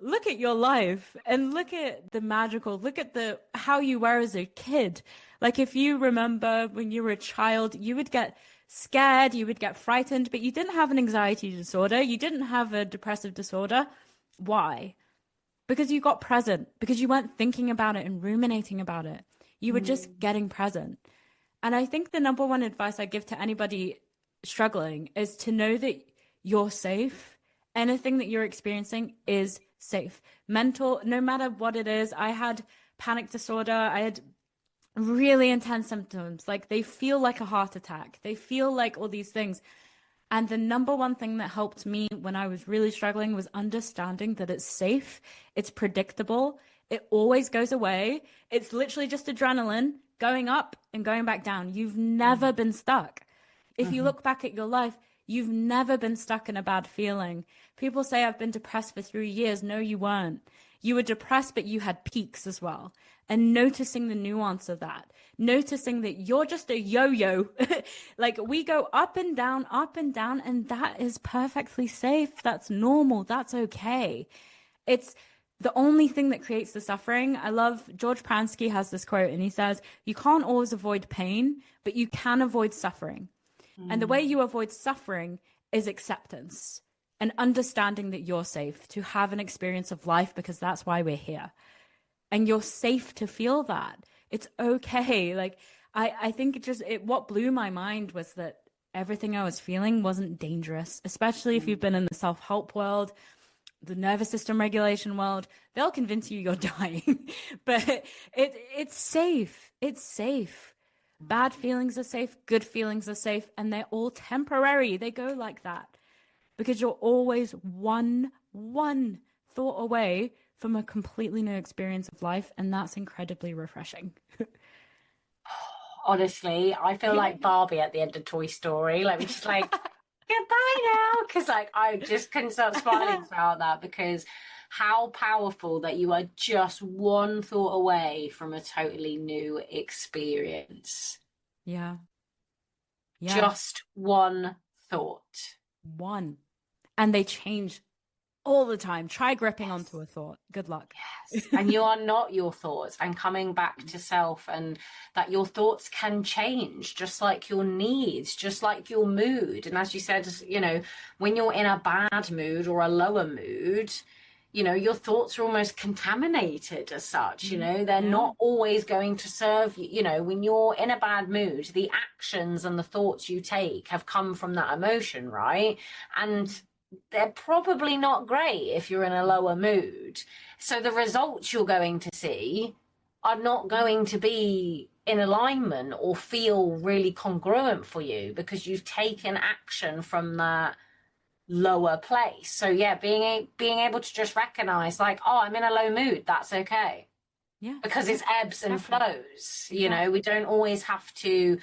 look at your life and look at the magical, look at the how you were as a kid. Like, if you remember when you were a child, you would get scared, you would get frightened, but you didn't have an anxiety disorder, you didn't have a depressive disorder. Why? Because you got present, because you weren't thinking about it and ruminating about it. You were just Mm. getting present. And I think the number one advice I give to anybody struggling is to know that you're safe. Anything that you're experiencing is safe. Mental, no matter what it is. I had panic disorder. I had really intense symptoms. Like, they feel like a heart attack. They feel like all these things. And the number one thing that helped me when I was really struggling was understanding that it's safe, it's predictable, it always goes away. It's literally just adrenaline going up and going back down. You've never been stuck. If you Mhm. look back at your life, you've never been stuck in a bad feeling. People say, I've been depressed for 3 years. No, you weren't. You were depressed, but you had peaks as well. And noticing the nuance of that, noticing that you're just a yo yo. Like, we go up and down, and that is perfectly safe. That's normal. That's okay. It's the only thing that creates the suffering. I love George Pransky has this quote, and he says, you can't always avoid pain, but you can avoid suffering. And the way Mm. you avoid suffering is acceptance and understanding that you're safe to have an experience of life, because that's why we're here. And you're safe to feel that. It's okay. Like, I think what blew my mind was that everything I was feeling wasn't dangerous, especially if you've been in the self-help world. the nervous system regulation world, they'll convince you you're dying. But it's safe. It's safe. Bad feelings are safe, good feelings are safe, and they're all temporary. They go like that because you're always one thought away from a completely new experience of life, and that's incredibly refreshing. Honestly, I feel like Barbie at the end of Toy Story. Like, we're just like, goodbye now. Because, like, I just couldn't stop smiling throughout that, because how powerful that you are just one thought away from a totally new experience. Yeah. Yeah. Just one thought. One. And they change all the time. Try gripping onto a thought. Good luck. Yes. And you are not your thoughts, and coming back to self, and that your thoughts can change, just like your needs, just like your mood. And as you said, you know, when you're in a bad mood or a lower mood, you know, your thoughts are almost contaminated as such. You know, they're not always going to serve you. You know, when you're in a bad mood, the actions and the thoughts you take have come from that emotion, right? And they're probably not great if you're in a lower mood. So the results you're going to see are not going to be in alignment or feel really congruent for you, because you've taken action from that lower place. So yeah, being able to just recognize, like, oh, I'm in a low mood, that's okay. Yeah. Because it's ebbs and flows. You know, Exactly. we don't always have to,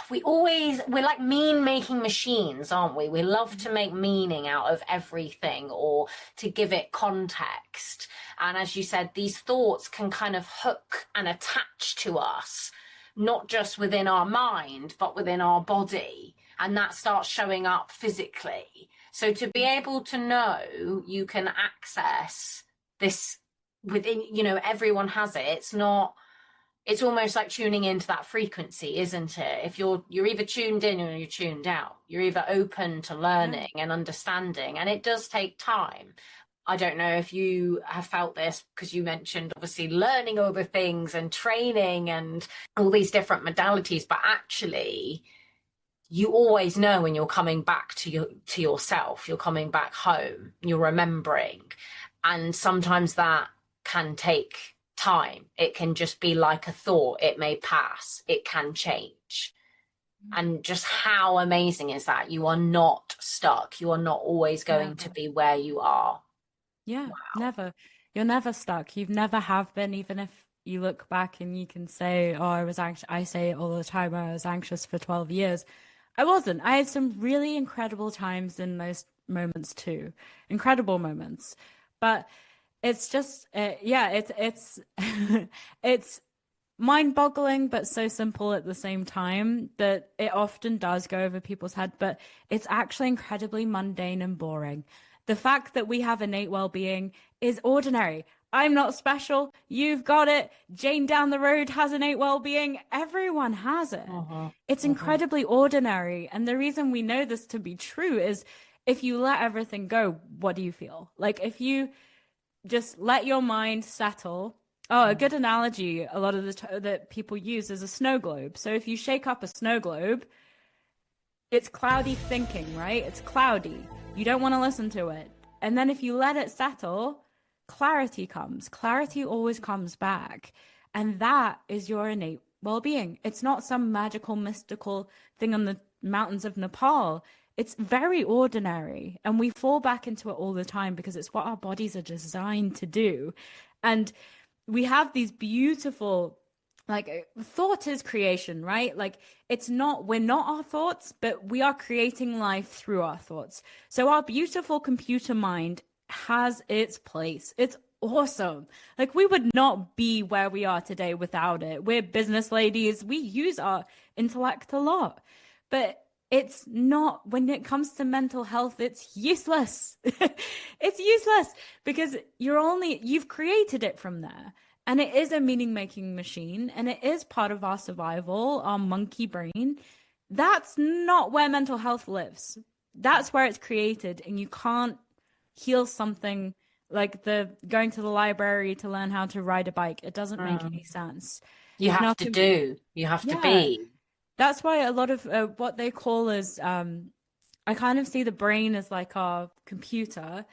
we're like mean making machines, aren't we? We love to make meaning out of everything, or to give it context. And as you said, these thoughts can kind of hook and attach to us, not just within our mind, but within our body. And that starts showing up physically. So to be able to know you can access this within, you know, everyone has it. It's almost like tuning into that frequency, isn't it? If you're either tuned in or you're tuned out. You're either open to learning and understanding, and it does take time. I don't know if you have felt this, because you mentioned obviously learning all the things and training and all these different modalities, but actually you always know when you're coming back to yourself, you're coming back home, you're remembering. And sometimes that can take time. It can just be like a thought. It may pass. It can change. And just how amazing is that? You are not stuck. You are not always going to be where you are. Yeah, Wow. never. You're never stuck. You've never have been, even if you look back and you can say, oh, I was anxious. I say it all the time. I was anxious for 12 years. I wasn't. I had some really incredible times in those moments too. Incredible moments. But it's just, yeah, it's it's mind-boggling, but so simple at the same time that it often does go over people's head, but it's actually incredibly mundane and boring. The fact that we have innate well-being is ordinary. I'm not special. You've got it. Jane down the road has innate well-being. Everyone has it. It's incredibly ordinary. And the reason we know this to be true is if you let everything go, what do you feel? Like if you just let your mind settle. Oh, a good analogy a lot of that people use is a snow globe. So if you shake up a snow globe, it's cloudy thinking, right? It's cloudy. You don't want to listen to it. And then if you let it settle, clarity comes. Clarity always comes back. And that is your innate well-being. It's not some magical, mystical thing on the mountains of Nepal. It's very ordinary. And we fall back into it all the time because it's what our bodies are designed to do. And we have these beautiful, like, thought is creation, right? Like, we're not our thoughts, but we are creating life through our thoughts. So our beautiful computer mind has its place. It's awesome. Like, we would not be where we are today without it. We're business ladies. We use our intellect a lot, but it's not, when it comes to mental health, it's useless. It's useless because you've created it from there. And it is a meaning-making machine, and it is part of our survival, our monkey brain. That's not where mental health lives. That's where it's created, and you can't heal something like the going to the library to learn how to ride a bike. It doesn't make any sense. You have to do. You have to be. That's why a lot of what they call is, I kind of see the brain as like our computer,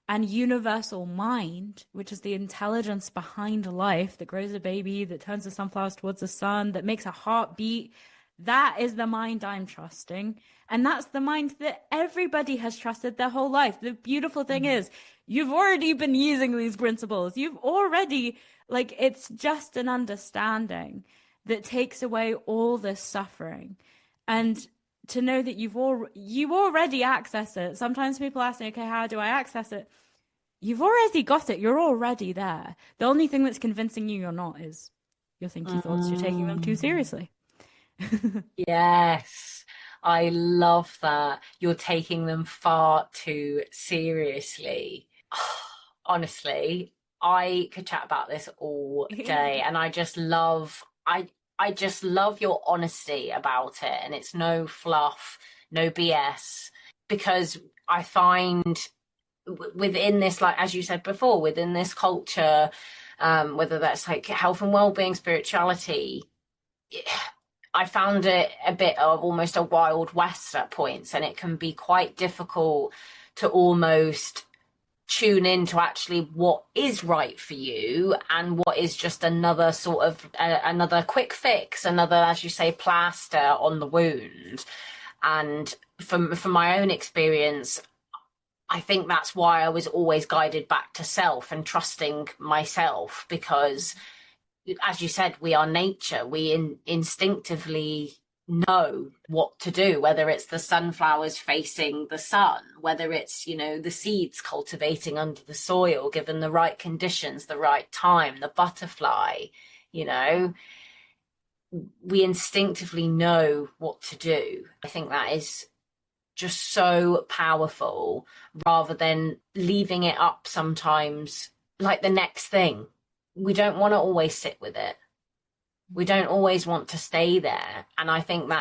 and universal mind, which is the intelligence behind life that grows a baby, that turns the sunflowers towards the sun, that makes a heart beat. That is the mind I'm trusting. And that's the mind that everybody has trusted their whole life. The beautiful thing is, you've already been using these principles. You've already, like, it's just an understanding that takes away all this suffering. And to know that you already access it. Sometimes people ask me, okay, how do I access it? You've already got it. You're already there. The only thing that's convincing you you're not is your thinky thoughts. You're taking them too Mm. seriously. Yes, I love that. You're taking them far too seriously. Honestly, I could chat about this all day, and I just love your honesty about it, and it's no fluff, no BS, because I find within this, like as you said before, within this culture, whether that's like health and well-being, spirituality, I found it a bit of almost a wild west at points, and it can be quite difficult to almost tune in to actually what is right for you and what is just another sort of another quick fix, another, as you say, plaster on the wound. And from my own experience, I think that's why I was always guided back to self and trusting myself, because as you said, we are nature. We instinctively know what to do, whether it's the sunflowers facing the sun, whether it's, the seeds cultivating under the soil, given the right conditions, the right time, the butterfly, you know, we instinctively know what to do. I think that is just so powerful, rather than leaving it up sometimes like the next thing. We don't want to always sit with it. We don't always want to stay there. And I think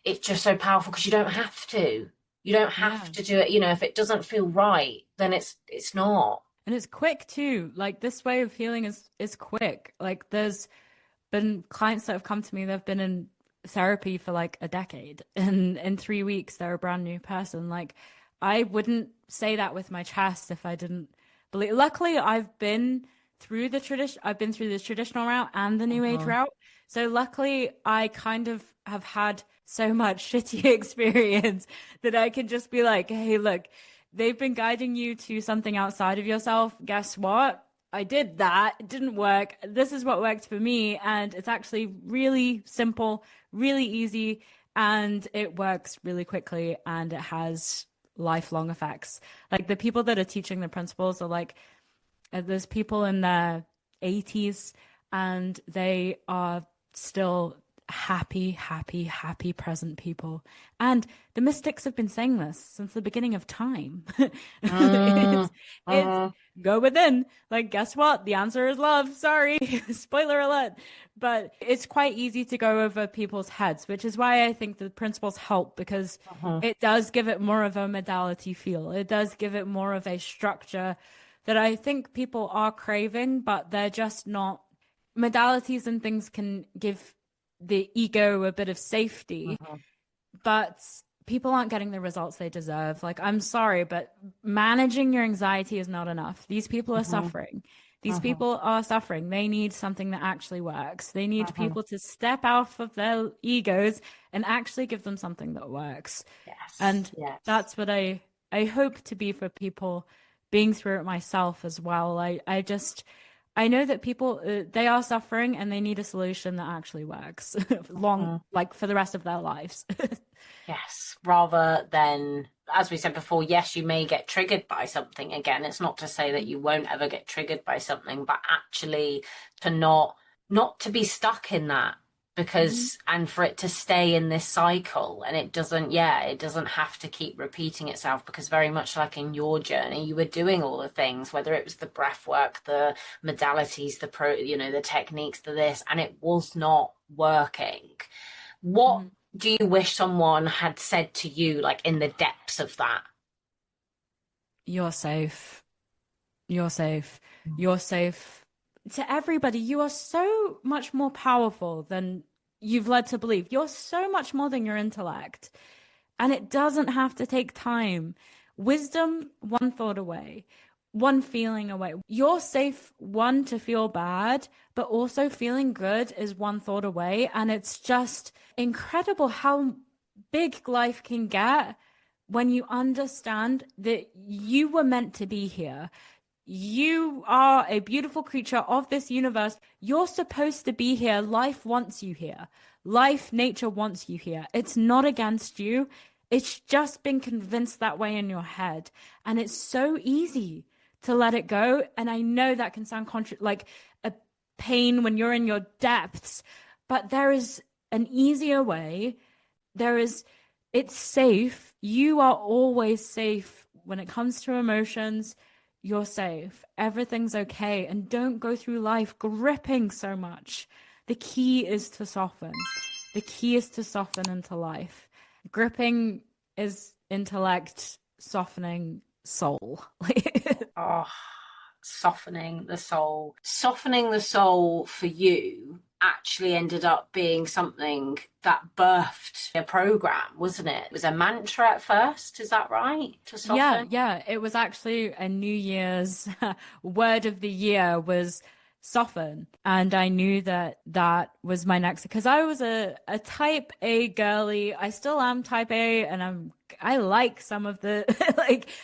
it's just so powerful, because you don't have to. You don't have Yeah. to do it. If it doesn't feel right, then it's not. And it's quick too. Like, this way of healing is quick. Like, there's been clients that have come to me, they've been in therapy for like a decade, and in 3 weeks they're a brand new person. Like, I wouldn't say that with my chest if I didn't believe. Luckily, I've been through this traditional route and the new age Mhm. route. So luckily I kind of have had so much shitty experience that I can just be like, hey, look, they've been guiding you to something outside of yourself. Guess what? I did that. It didn't work. This is what worked for me. And it's actually really simple, really easy, and it works really quickly, and it has lifelong effects. Like, the people that are teaching the principles are like, there's people in their 80s, and they are still happy present people. And the mystics have been saying this since the beginning of time. Mm, It's mm, go within. Like, guess what? The answer is love. Sorry, spoiler alert. But it's quite easy to go over people's heads, which is why I think the principles help, because mhm, it does give it more of a modality feel. It does give it more of a structure that I think people are craving, but they're just not. Modalities and things can give the ego a bit of safety, mhm, but people aren't getting the results they deserve. Like, I'm sorry, but managing your anxiety is not enough. These people are mhm, suffering. These mhm, people are suffering. They need something that actually works. They need mhm. people to step out of their egos and actually give them something that works. Yes, And yes. that's what I hope to be for people, being through it myself as well. I know that people, they are suffering, and they need a solution that actually works long, Mhm. like, for the rest of their lives. Yes, rather than, as we said before, yes, you may get triggered by something again. It's not to say that you won't ever get triggered by something, but actually to not to be stuck in that, Mhm. because and for it to stay in this cycle, and it doesn't have to keep repeating itself, because very much like in your journey, you were doing all the things, whether it was the breath work, the modalities, the techniques, the this, and it was not working. What Mhm. do you wish someone had said to you, like in the depths of that? You're safe. You're safe. You're safe. To everybody, you are so much more powerful than you've led to believe. You're so much more than your intellect. And it doesn't have to take time. Wisdom, one thought away. one feeling away. You're safe, one, to feel bad, but also feeling good is one thought away. And it's just incredible how big life can get when you understand that you were meant to be here. You are a beautiful creature of this universe. You're supposed to be here. Life wants you here. Life, nature wants you here. It's not against you. It's just been convinced that way in your head. And it's so easy to let it go. And I know that can sound like a pain when you're in your depths, but there is an easier way. It's safe. You are always safe when it comes to emotions. You're safe. Everything's okay. And don't go through life gripping so much. The key is to soften. The key is to soften into life. Gripping is intellect, softening soul. Oh, softening the soul. Softening the soul for you actually ended up being something that birthed a program, wasn't it? It was a mantra at first, is that right? To soften? Yeah. It was actually a New Year's word of the year was soften. And I knew that that was my next, because I was a type A girly. I still am type A, and I like some of the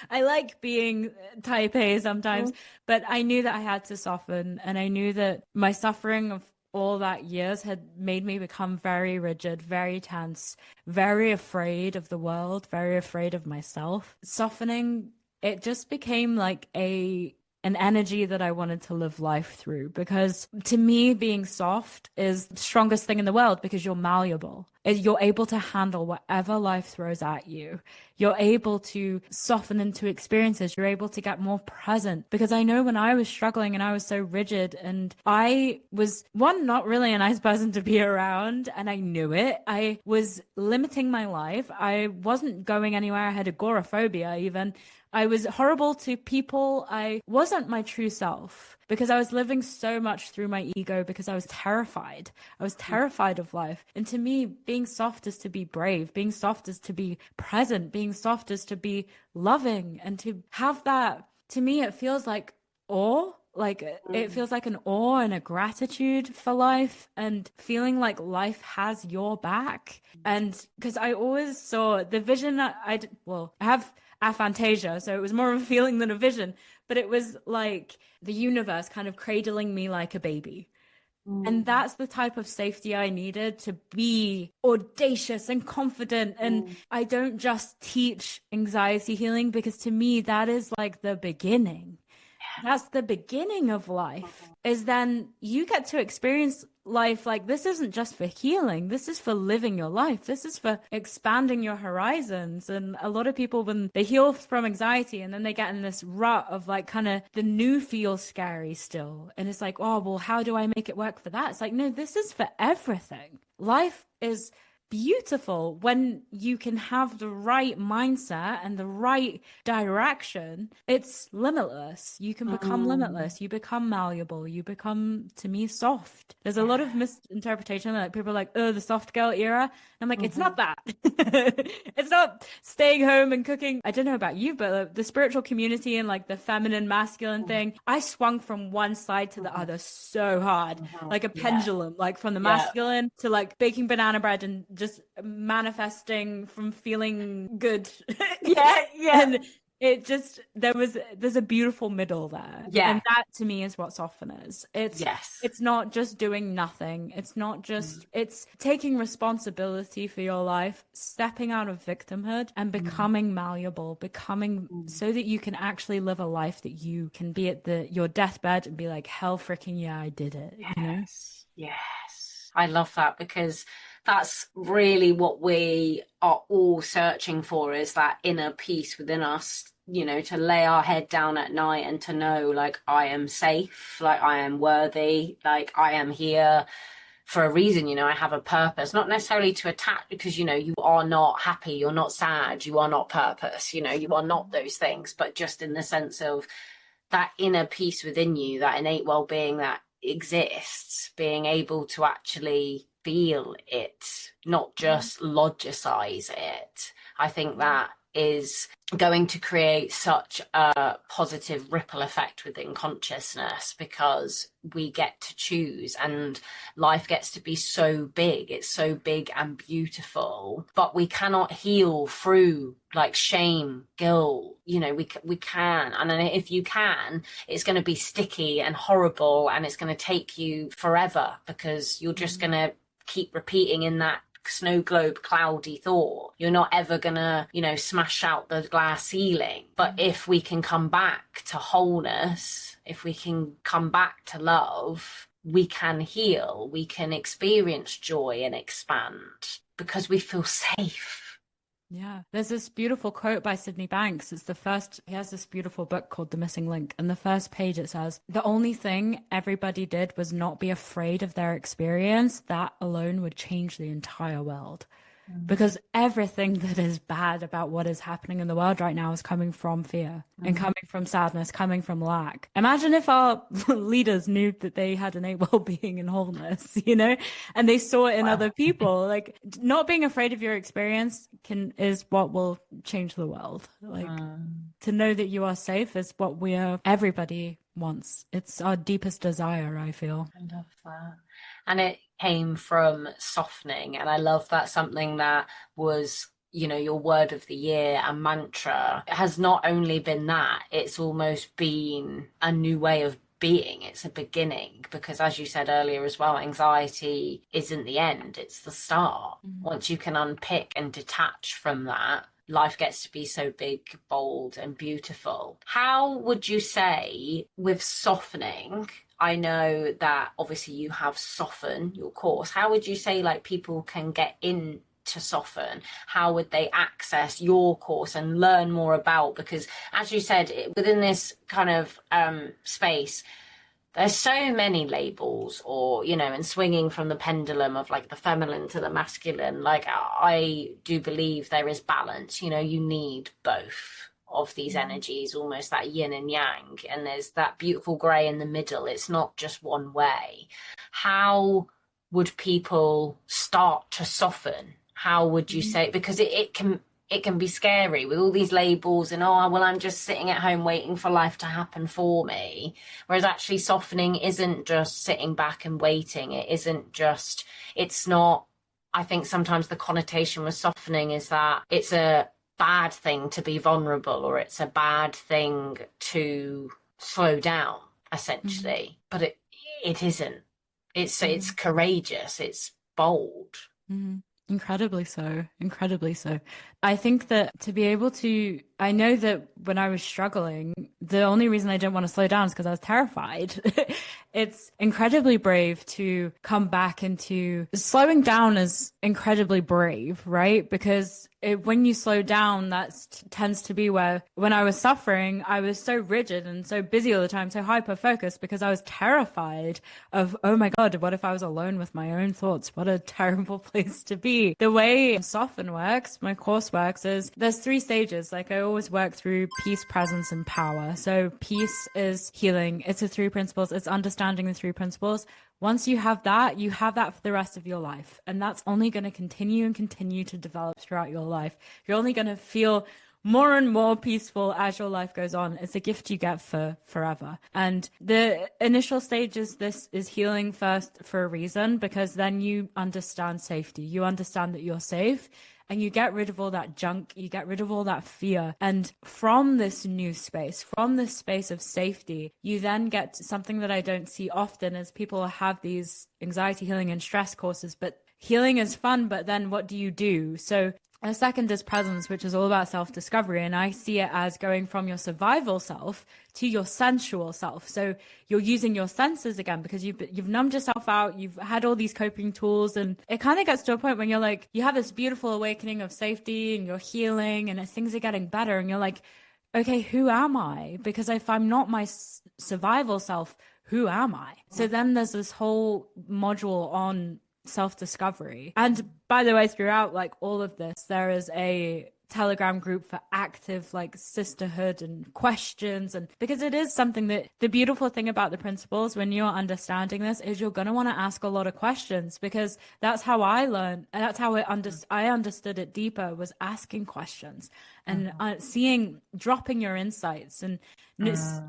I like being type A sometimes, but I knew that I had to soften, and I knew that my suffering of all that years had made me become very rigid, very tense, very afraid of the world, very afraid of myself. Softening, it just became like an energy that I wanted to live life through, because to me, being soft is the strongest thing in the world, because you're malleable. You're able to handle whatever life throws at you. You're able to soften into experiences. You're able to get more present, because I know when I was struggling and I was so rigid, and I was, one, not really a nice person to be around, and I knew it. I was limiting my life. I wasn't going anywhere. I had agoraphobia even. I was horrible to people. I wasn't my true self, because I was living so much through my ego, because I was terrified. I was terrified of life. And to me, being soft is to be brave. Being soft is to be present. Being soft is to be loving, and to have that. To me, it feels like awe. Like it feels like an awe and a gratitude for life, and feeling like life has your back. And because I always saw the vision that I have aphantasia, so it was more of a feeling than a vision, but it was like the universe kind of cradling me like a baby. And that's the type of safety I needed to be audacious and confident. And I don't just teach anxiety healing, because to me, that is like the beginning. That's the beginning of life, is then you get to experience life. Like, this isn't just for healing. This is for living your life. This is for expanding your horizons. And a lot of people, when they heal from anxiety and then they get in this rut of like, kind of the new feels scary still. And it's like, oh, well, how do I make it work for that? It's like, no, this is for everything. Life is beautiful when you can have the right mindset and the right direction. It's limitless. You can become limitless. You become malleable. You become, to me, soft. There's a lot of misinterpretation. Like, people are like, oh, the soft girl era. And I'm like, it's not that. It's not staying home and cooking. I don't know about you, but the spiritual community and like the feminine masculine thing, I swung from one side to the other so hard, like a pendulum, like from the masculine to like baking banana bread and just manifesting from feeling good. And it just, there's a beautiful middle there. And that to me is what soften is. It's not just doing nothing. It's not just, it's taking responsibility for your life, stepping out of victimhood and becoming malleable, becoming so that you can actually live a life that you can be at your deathbed and be like, hell freaking yeah, I did it. You know? Yes. I love that, because that's really what we are all searching for, is that inner peace within us, you know, to lay our head down at night and to know, like, I am safe, like, I am worthy, like, I am here for a reason, you know, I have a purpose, not necessarily to attack, because, you know, you are not happy, you're not sad, you are not purpose, you know, you are not those things, but just in the sense of that inner peace within you, that innate well-being that exists, being able to actually feel it, not just logicize it. I think that is going to create such a positive ripple effect within consciousness, because we get to choose, and life gets to be so big. It's so big and beautiful, but we cannot heal through like shame, guilt. You know, we can, and if you can, it's going to be sticky and horrible, and it's going to take you forever, because you're just going to keep repeating in that snow globe cloudy thought. You're not ever gonna, you know, smash out the glass ceiling. But if we can come back to wholeness, if we can come back to love, we can heal, we can experience joy and expand, because we feel safe. Yeah. There's this beautiful quote by Sydney Banks. It's the first, he has this beautiful book called The Missing Link. And the first page, it says, the only thing everybody did was not be afraid of their experience. That alone would change the entire world. Because everything that is bad about what is happening in the world right now is coming from fear and coming from sadness, coming from lack. Imagine if our leaders knew that they had innate well-being and wholeness, you know, and they saw it in other people. Like, not being afraid of your experience is what will change the world. Like, to know that you are safe is what everybody wants. It's our deepest desire, I feel. I love that. And it came from softening. And I love that something that was, you know, your word of the year and mantra. It has not only been that, it's almost been a new way of being. It's a beginning, because as you said earlier as well, anxiety isn't the end, it's the start. Once you can unpick and detach from that, life gets to be so big, bold, and beautiful. How would you say with softening, I know that obviously you have Soften, your course. How would you say like people can get in to Soften? How would they access your course and learn more about? Because as you said, within this kind of space, there's so many labels, or, you know, and swinging from the pendulum of like the feminine to the masculine. Like, I do believe there is balance. You know, you need both of these energies, almost that yin and yang, and there's that beautiful gray in the middle. It's not just one way. How would people start to soften? How would you say, because it can be scary with all these labels and, oh, well, I'm just sitting at home waiting for life to happen for me. Whereas actually softening isn't just sitting back and waiting. It's not, I think sometimes the connotation with softening is that it's a bad thing to be vulnerable, or it's a bad thing to slow down, essentially. But it isn't. It's courageous. It's bold. Incredibly so. Incredibly so. I think that to be able to, I know that when I was struggling, the only reason I didn't want to slow down is because I was terrified. It's incredibly brave to come back into slowing down is incredibly brave, right? Because when you slow down, that tends to be where, when I was suffering, I was so rigid and so busy all the time, so hyper focused, because I was terrified of, oh my God, what if I was alone with my own thoughts? What a terrible place to be. The way Soften works, my course works, is there's 3 stages. Like, I always work through peace, presence, and power. So peace is healing. It's the 3 principles. It's understanding the 3 principles. Once you have that for the rest of your life. And that's only going to continue and continue to develop throughout your life. You're only going to feel more and more peaceful as your life goes on. It's a gift you get for forever. And the initial stages, this is healing first for a reason, because then you understand safety. You understand that you're safe. And you get rid of all that junk, you get rid of all that fear. And from this new space, from this space of safety, you then get to something that I don't see often, as people have these anxiety healing and stress courses, but healing is fun, but then what do you do? So a second is presence, which is all about self-discovery. And I see it as going from your survival self to your sensual self. So you're using your senses again, because you've numbed yourself out. You've had all these coping tools, and it kind of gets to a point when you're like, you have this beautiful awakening of safety and you're healing and things are getting better. And you're like, okay, who am I? Because if I'm not my survival self, who am I? So then there's this whole module on self-discovery. And by the way, throughout like all of this, there is a Telegram group for active like sisterhood and questions, and because it is something that the beautiful thing about the principles when you're understanding this is you're going to want to ask a lot of questions, because that's how I learned, and that's how I understood it deeper, was asking questions. and dropping your insights. And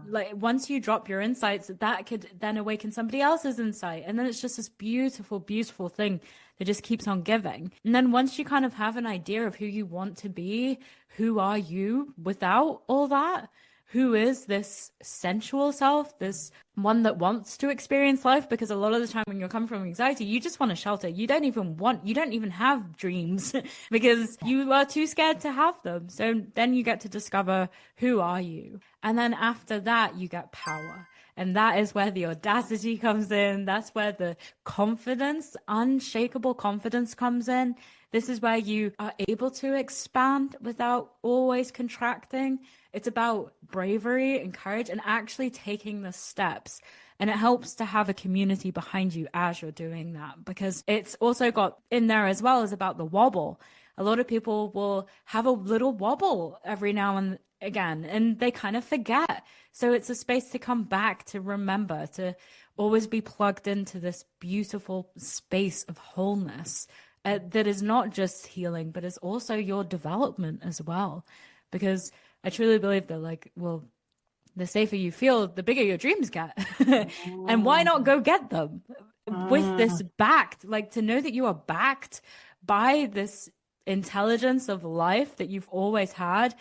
like once you drop your insights, that could then awaken somebody else's insight. And then it's just this beautiful, beautiful thing that just keeps on giving. And then once you kind of have an idea of who you want to be, who are you without all that? Who is this sensual self, this one that wants to experience life? Because a lot of the time when you're coming from anxiety, you just want to shelter. You don't even have dreams because you are too scared to have them. So then you get to discover, who are you? And then after that, you get power. And that is where the audacity comes in. That's where the confidence, unshakable confidence comes in. This is where you are able to expand without always contracting. It's about bravery and courage and actually taking the steps. And it helps to have a community behind you as you're doing that, because it's also got in there as well as about the wobble. A lot of people will have a little wobble every now and again, and they kind of forget. So it's a space to come back, to remember, to always be plugged into this beautiful space of wholeness that is not just healing, but is also your development as well. Because I truly believe that, like, well, the safer you feel, the bigger your dreams get. And why not go get them with this backed, like to know that you are backed by this intelligence of life that you've always had.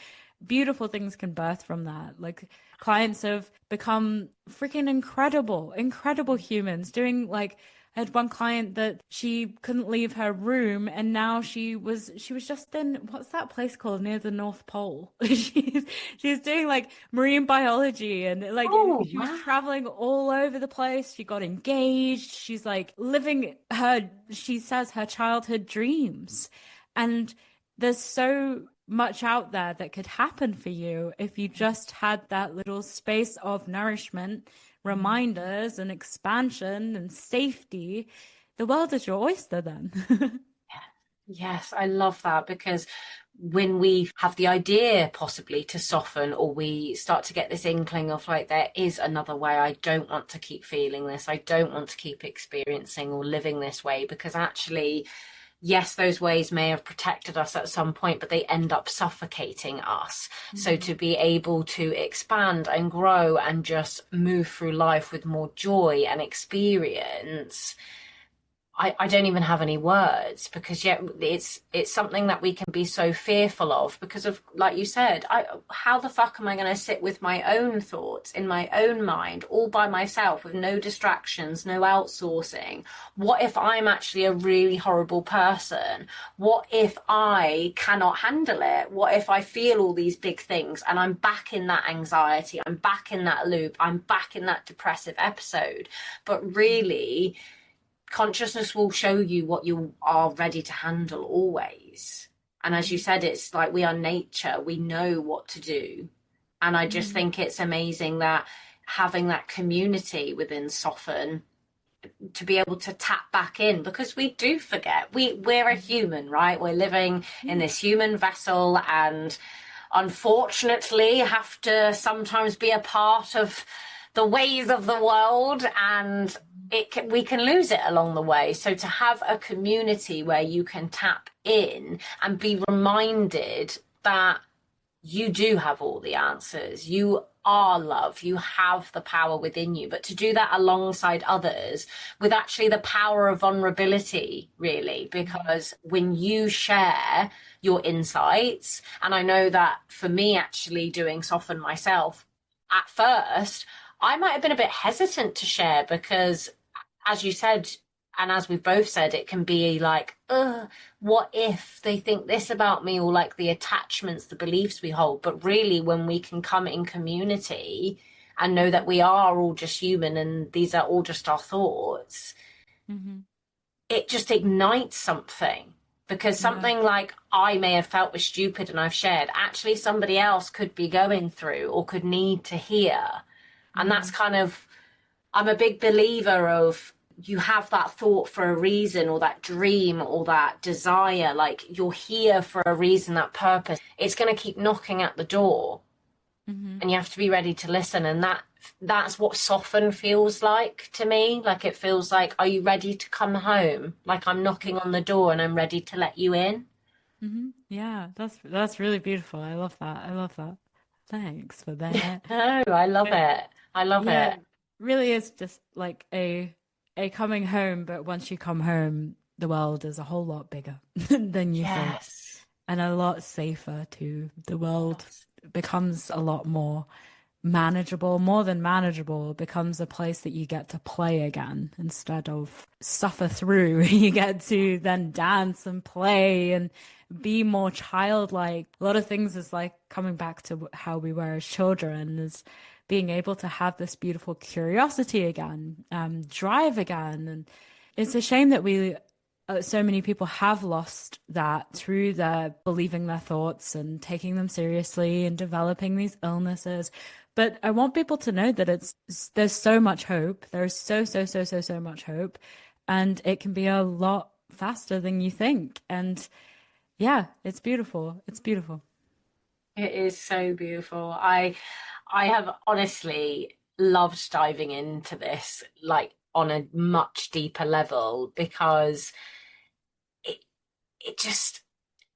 Beautiful things can birth from that. Like clients have become freaking incredible humans doing like, I had one client that she couldn't leave her room, and now she was just in, what's that place called near the North Pole? she's doing like marine biology, and like she was traveling all over the place. She got engaged. She's like living she says her childhood dreams. And there's so much out there that could happen for you if you just had that little space of nourishment, reminders and expansion and safety. The world is your oyster then. Yes, I love that, because when we have the idea possibly to soften, or we start to get this inkling of like, there is another way, I don't want to keep feeling this, I don't want to keep experiencing or living this way, because actually, yes, those ways may have protected us at some point, but they end up suffocating us. So to be able to expand and grow and just move through life with more joy and experience, I don't even have any words, because yet it's something that we can be so fearful of because of, like you said, how the fuck am I going to sit with my own thoughts in my own mind all by myself with no distractions, no outsourcing? What if I'm actually a really horrible person? What if I cannot handle it? What if I feel all these big things and I'm back in that anxiety, I'm back in that loop, I'm back in that depressive episode? But really, consciousness will show you what you are ready to handle always. And as you said, it's like we are nature, we know what to do. And I just think it's amazing that having that community within Soften, to be able to tap back in, because we do forget. We're a human, right? We're living in this human vessel, and unfortunately have to sometimes be a part of the ways of the world, and we can lose it along the way. So to have a community where you can tap in and be reminded that you do have all the answers, you are love, you have the power within you, but to do that alongside others with actually the power of vulnerability, really, because when you share your insights, and I know that for me actually doing Soften myself, at first I might have been a bit hesitant to share, because as you said, and as we've both said, it can be like, what if they think this about me, or like the attachments, the beliefs we hold. But really, when we can come in community and know that we are all just human and these are all just our thoughts, it just ignites something. Because something like I may have felt was stupid and I've shared, actually somebody else could be going through or could need to hear. And that's kind of, I'm a big believer of, you have that thought for a reason, or that dream, or that desire, like you're here for a reason, that purpose. It's going to keep knocking at the door, and you have to be ready to listen. And that's what Soften feels like to me. Like it feels like, are you ready to come home? Like I'm knocking on the door and I'm ready to let you in. Yeah, that's really beautiful. I love that. I love that. Thanks for that. No, I love But it. I love yeah, it. it really is just like a coming home, but once you come home, the world is a whole lot bigger than you thought Yes. and a lot safer too. The world Yes. becomes a lot more manageable, more than manageable. It becomes a place that you get to play again instead of suffer through. You get to then dance and play and be more childlike. A lot of things is like coming back to how we were as children, is being able to have this beautiful curiosity again, drive again. And it's a shame that we so many people have lost that through their believing their thoughts and taking them seriously and developing these illnesses. But I want people to know that there's so much hope. There's so much hope, and it can be a lot faster than you think. And yeah, it's beautiful. It's beautiful. It is so beautiful. I have honestly loved diving into this like on a much deeper level because it it just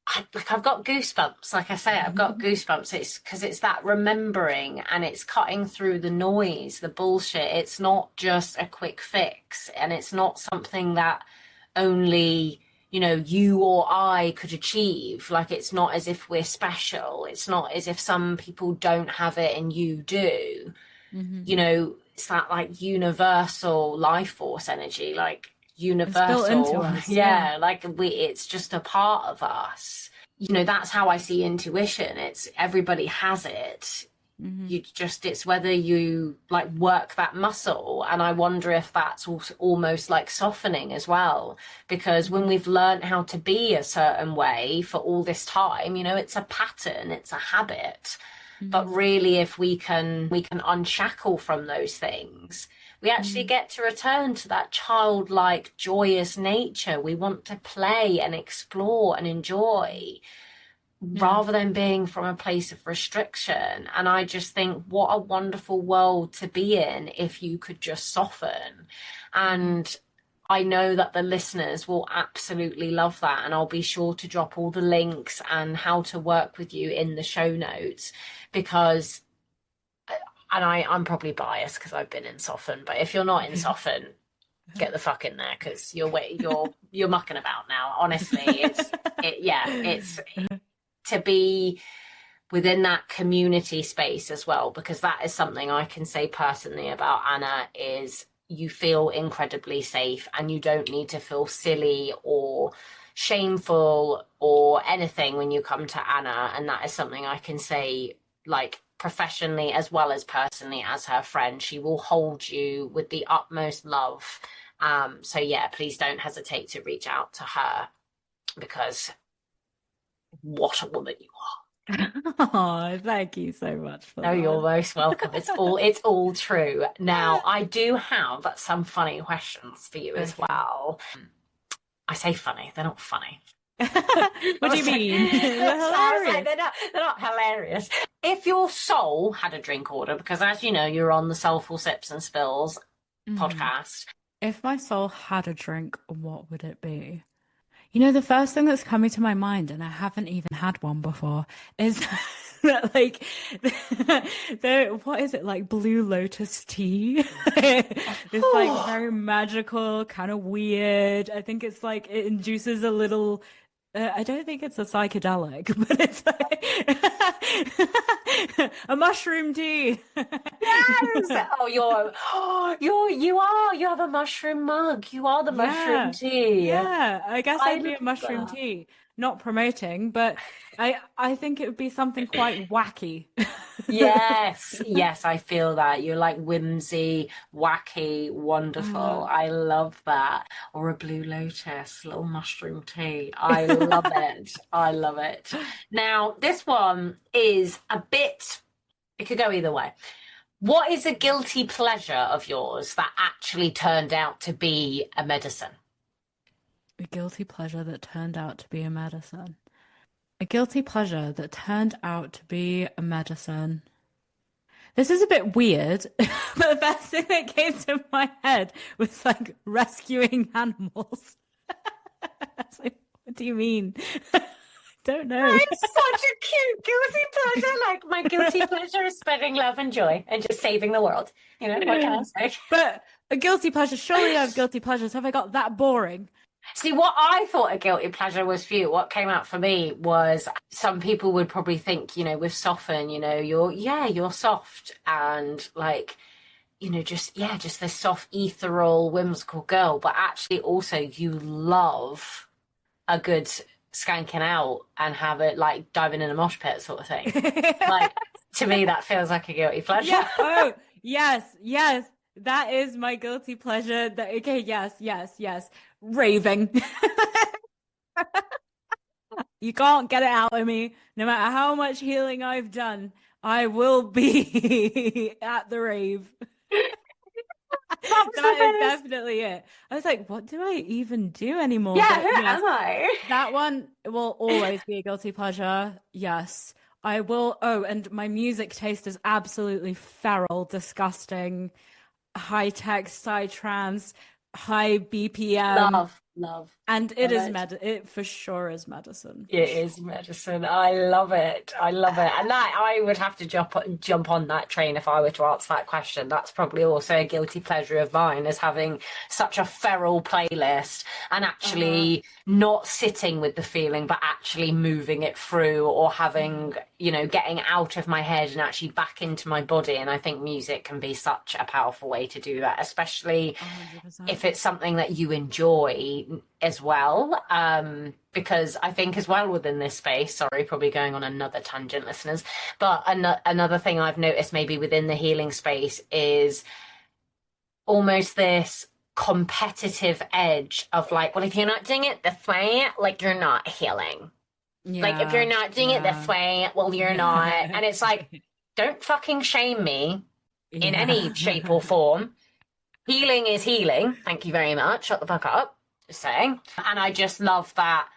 I've got goosebumps. Like I say, I've got goosebumps. It's because it's that remembering and it's cutting through the noise, the bullshit. It's not just a quick fix, and it's not something that only, you or I could achieve. Like, it's not as if we're special. It's not as if some people don't have it and you do. Hmm. It's that like universal life force energy, like It's built into universal. us. Yeah. Yeah, like it's just a part of us. That's how I see intuition. It's everybody has it. Hmm. It's whether you like work that muscle. And I wonder if that's also almost like softening as well, because when we've learned how to be a certain way for all this time, it's a pattern, it's a habit. But Hmm. really, if we can unshackle from those things, we actually Hmm. get to return to that childlike joyous nature. We want to play and explore and enjoy Yeah. rather than being from a place of restriction. And I just think what a wonderful world to be in if you could just soften. Hmm. And I know that the listeners will absolutely love that. And I'll be sure to drop all the links and how to work with you in the show notes because, and I'm probably biased because I've been in Soften, but if you're not in Soften, get the fuck in there because you're mucking about now. Honestly, it's to be within that community space as well, because that is something I can say personally about Anna is you feel incredibly safe and you don't need to feel silly or shameful or anything when you come to Anna. And that is something I can say like professionally as well as personally as her friend. She will hold you with the utmost love. So yeah, please don't hesitate to reach out to her because what a woman you are. Oh, thank you so much for No, you're that. most welcome. It's all true. Now, I do have some funny questions for you as Okay. well. I say funny, they're not funny. What do you mean? They're So I was like, hilarious. they're not hilarious. If your soul had a drink order, because as you know, you're on the Soulful Sips and Spills Mhm. podcast. If my soul had a drink, what would it be? You know, the first thing that's coming to my mind, and I haven't even had one before, is that like what is it like Blue Lotus tea? It's like very magical, kind of weird. I think it's like it induces a little. I don't think it's a psychedelic, but it's like a mushroom tea. Yes. Oh, you have a mushroom mug. You are the mushroom Yeah. tea. Yeah. I guess I I'd be a love mushroom that. tea. Not promoting, but I think it would be something quite wacky. Yes, yes, I feel that. You're like whimsy, wacky, wonderful. Uh, I love that. Or a blue lotus, little mushroom tea. I love it. I love it. Now, this one is a bit, it could go either way. What is a guilty pleasure of yours that actually turned out to be a medicine? a guilty pleasure that turned out to be a medicine. A guilty pleasure that turned out to be a medicine. This is a bit weird, but the first thing that came to my head was like rescuing animals. I was like, what do you mean? don't know. It's such a cute guilty pleasure. Like, my guilty pleasure is spreading love and joy and just saving the world. You know, what can I say? But a guilty pleasure, surely I have guilty pleasures. Have I got that boring? See, what I thought a guilty pleasure was for you, what came out for me was some people would probably think, with soften, you're soft and like, just this soft, ethereal, whimsical girl. But actually also you love a good skanking out and have it like diving in a mosh pit sort of thing. Like, to me, that feels like a guilty pleasure. Yeah. Oh, yes, yes. That is my guilty pleasure. Okay, yes, yes, yes. Raving. You can't get it out of me. No matter how much healing I've done, I will be at the rave. That was That the is best. definitely it. I was like, what do I even do anymore? Yeah, But who yes, am I? that one will always be a guilty pleasure. Yes. I will. Oh, and my music taste is absolutely feral, disgusting, high tech, psytrance, high BPM. Love, love, And it love is it. it for sure is medicine, for It sure. is medicine. I love it. I love it. And that I would have to jump on that train if I were to answer that question. That's probably also a guilty pleasure of mine, is having such a feral playlist and Uh-huh. actually not sitting with the feeling, but actually moving it through, or having, getting out of my head and actually back into my body. And I think music can be such a powerful way to do that, especially 100%. if it's something that you enjoy as well. Because I think as well within this space, sorry, probably going on another tangent, listeners, but another thing I've noticed maybe within the healing space is almost this competitive edge of like, well, if you're not doing it this way, like you're not healing. Like if you're Yeah, not doing it this yeah. way, well, you're not. And it's like, don't fucking shame me in any shape or Yeah. form. Healing is healing. Thank you very much. Shut the fuck up. Just saying. And I just love that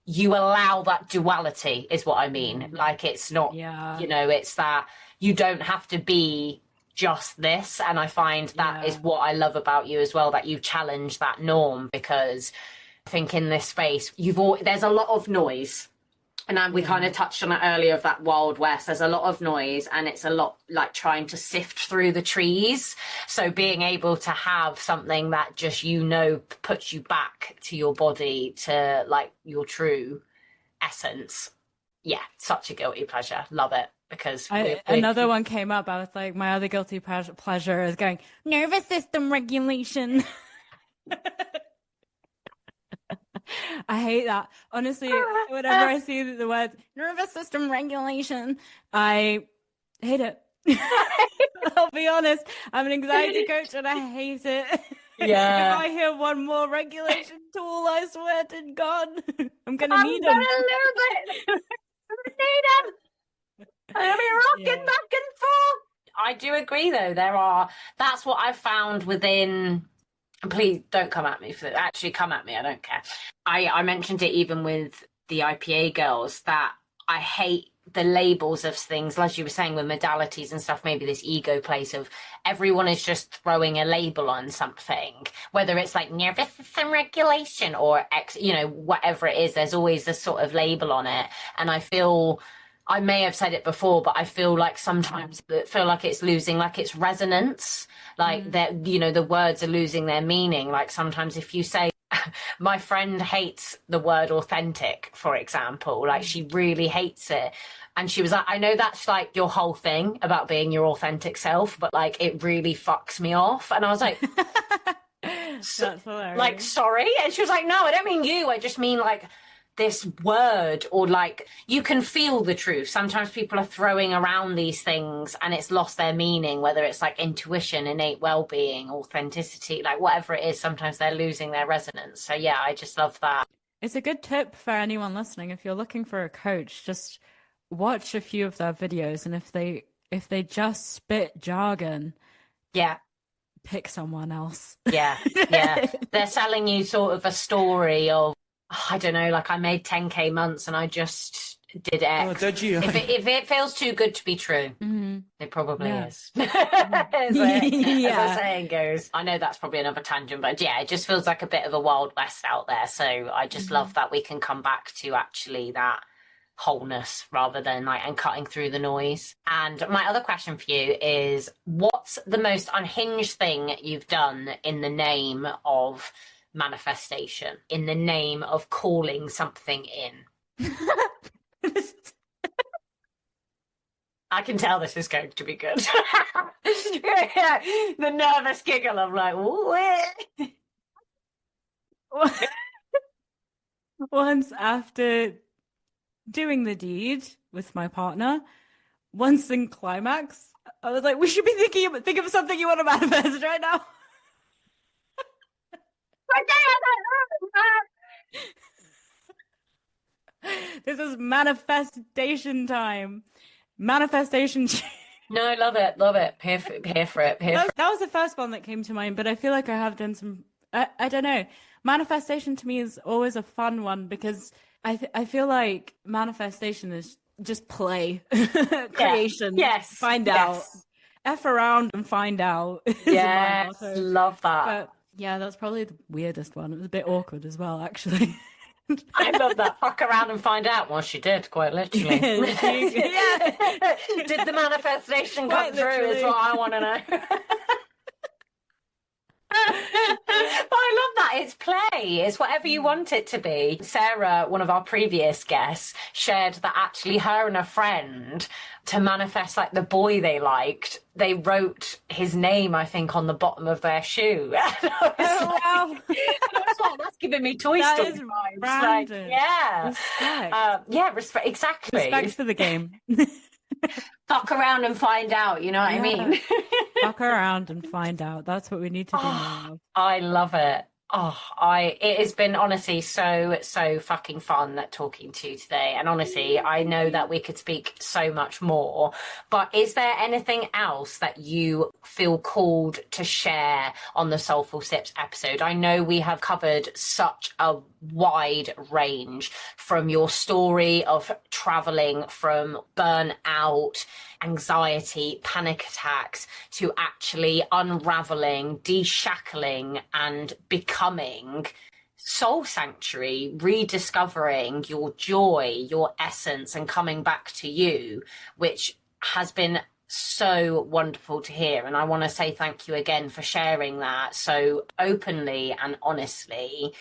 you allow that duality, is what I mean. Mm. Like, it's not, Yeah, it's that you don't have to be just this. And I find that is yeah, what I love about you as well, that you challenge that norm, because I think in this space, there's a lot of noise, and we kind yeah. of touched on it earlier, of that Wild West. There's a lot of noise, and it's a lot like trying to sift through the trees. So being able to have something that just, puts you back to your body, to like your true essence. Yeah, such a guilty pleasure. Love it, because we're Another one came up. I was like, my other guilty pleasure is going nervous system regulation. I hate that. Honestly, whenever I see the words nervous system regulation, I hate it. I'll be honest. I'm an anxiety coach and I hate it. If yeah. I hear one more regulation tool, I swear to God, I'm gonna I'm need them. gonna lose it. I need them. I'm gonna be rocking Yeah. back and forth. I do agree, though. That's what I've found within. Please don't come at me for that. Actually, come at me. I don't care. I mentioned it even with the IPA girls, that I hate the labels of things, as you were saying, with modalities and stuff. Maybe this ego place of everyone is just throwing a label on something, whether it's like nervous system regulation or whatever it is. There's always this sort of label on it, and I may have said it before, but I feel like sometimes it's losing like its resonance, like Mm. that, the words are losing their meaning. Like sometimes if you say, my friend hates the word authentic, for example, like she really hates it. And she was like, I know that's like your whole thing about being your authentic self, but like it really fucks me off. And I was like, That's like, hilarious. sorry? And she was like, no, I don't mean you. I just mean like this word, or like you can feel the truth. Sometimes people are throwing around these things and it's lost their meaning, whether it's like intuition, innate well-being, authenticity, like whatever it is, sometimes they're losing their resonance. So yeah, I just love that. It's a good tip for anyone listening. If you're looking for a coach, just watch a few of their videos, and if they just spit jargon, Yeah. pick someone else. Yeah, yeah. They're selling you sort of a story of, I don't know, like I made 10K months and I just did Oh, X. did you? If it feels too good to be true, Mhm. it probably Yeah. is. As the Yeah. saying goes. I know that's probably another tangent, but yeah, it just feels like a bit of a Wild West out there. So I just love Mhm. that we can come back to actually that wholeness rather than like and cutting through the noise. And my other question for you is, what's the most unhinged thing you've done in the name of manifestation, in the name of calling something in? I can tell this is going to be good. The nervous giggle of like, ooh. Once after doing the deed with my partner, once in climax, I was like, we should be think of something you want to manifest right now. This is manifestation time. Manifestation. No, I love it. Love it. Here for it. That was the first one that came to mind, but I feel like I have done some. I don't know. Manifestation to me is always a fun one because I feel like manifestation is just play, creation. Yes. Find out. F around and find out. Yes. Love that. But yeah, that's probably the weirdest one. It was a bit awkward as well, actually. I love that. Fuck around and find out. Well, she did, quite literally. Yeah. Did the manifestation come through is what I want to know. But I love that. It's play. It's whatever you want it to be. Sarah, one of our previous guests, shared that actually her and a friend, to manifest like the boy they liked, they wrote his name, I think, on the bottom of their shoe. Wow. That's giving me Toy Story vibes. Like, yeah. Respect. Respect. Exactly. Respect for the game. Fuck around and find out, you know what I mean? Fuck around and find out. That's what we need to do now. I love it. It has been honestly so fucking fun talking to you today. And honestly, I know that we could speak so much more, but is there anything else that you feel called to share on the Soulful Sips episode? I know we have covered such a wide range, from your story of traveling from burnout, anxiety, panic attacks, to actually unraveling, deshackling, and becoming soul sanctuary, rediscovering your joy, your essence, and coming back to you, which has been so wonderful to hear. And I want to say thank you again for sharing that so openly and honestly,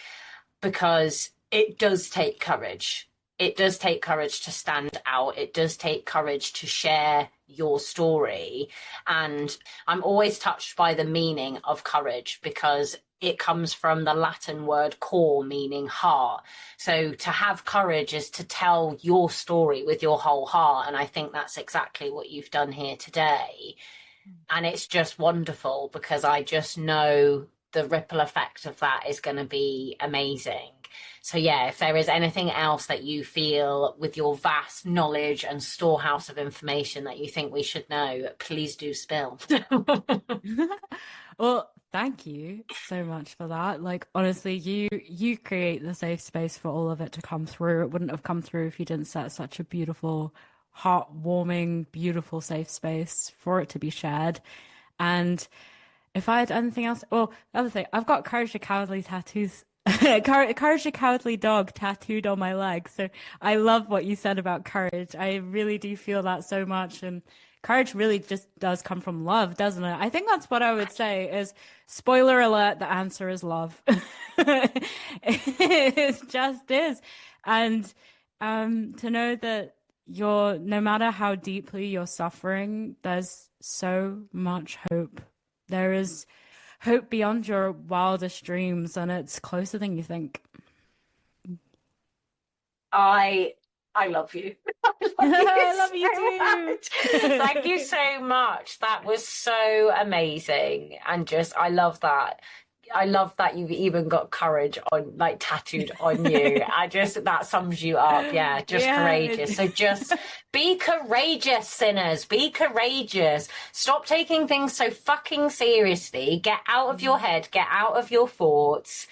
because it does take courage. It does take courage to stand out. It does take courage to share your story. And I'm always touched by the meaning of courage, because it comes from the Latin word cor, meaning heart. So to have courage is to tell your story with your whole heart. And I think that's exactly what you've done here today. And it's just wonderful, because I just know the ripple effect of that is going to be amazing. So yeah, if there is anything else that you feel with your vast knowledge and storehouse of information that you think we should know, please do spill. Well, thank you so much for that. Like, honestly, you create the safe space for all of it to come through. It wouldn't have come through if you didn't set such a beautiful, heartwarming, beautiful safe space for it to be shared. And if I had anything else, well, the other thing, I've got Courage the Cowardly tattoos. Courage the Cowardly Dog tattooed on my leg. So I love what you said about courage. I really do feel that so much. And courage really just does come from love, doesn't it? I think that's what I would say is, spoiler alert, the answer is love. It just is. And to know that no matter how deeply you're suffering, there's so much hope. There is hope beyond your wildest dreams, and it's closer than you think. I love you. I love you too. Thank you so much. That was so amazing. And just, I love that. I love that you've even got courage on, like, tattooed on you. That sums you up. Yeah, courageous. So just be courageous, sinners. Be courageous. Stop taking things so fucking seriously. Get out of your head. Get out of your thoughts.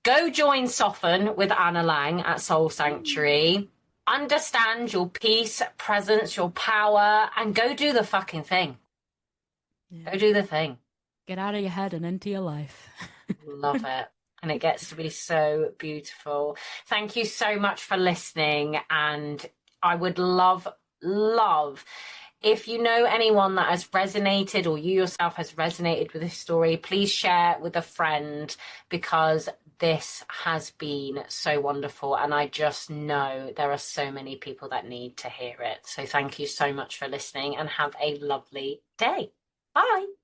Go join Soften with Anna Laing at Soul Sanctuary. Understand your peace, presence, your power, and go do the fucking thing. Yeah. Go do the thing. Get out of your head and into your life. Love it. And it gets to be so beautiful. Thank you so much for listening. And I would love, love if you know anyone that has resonated or you yourself has resonated with this story, please share with a friend because this has been so wonderful. And I just know there are so many people that need to hear it. So thank you so much for listening and have a lovely day. Bye.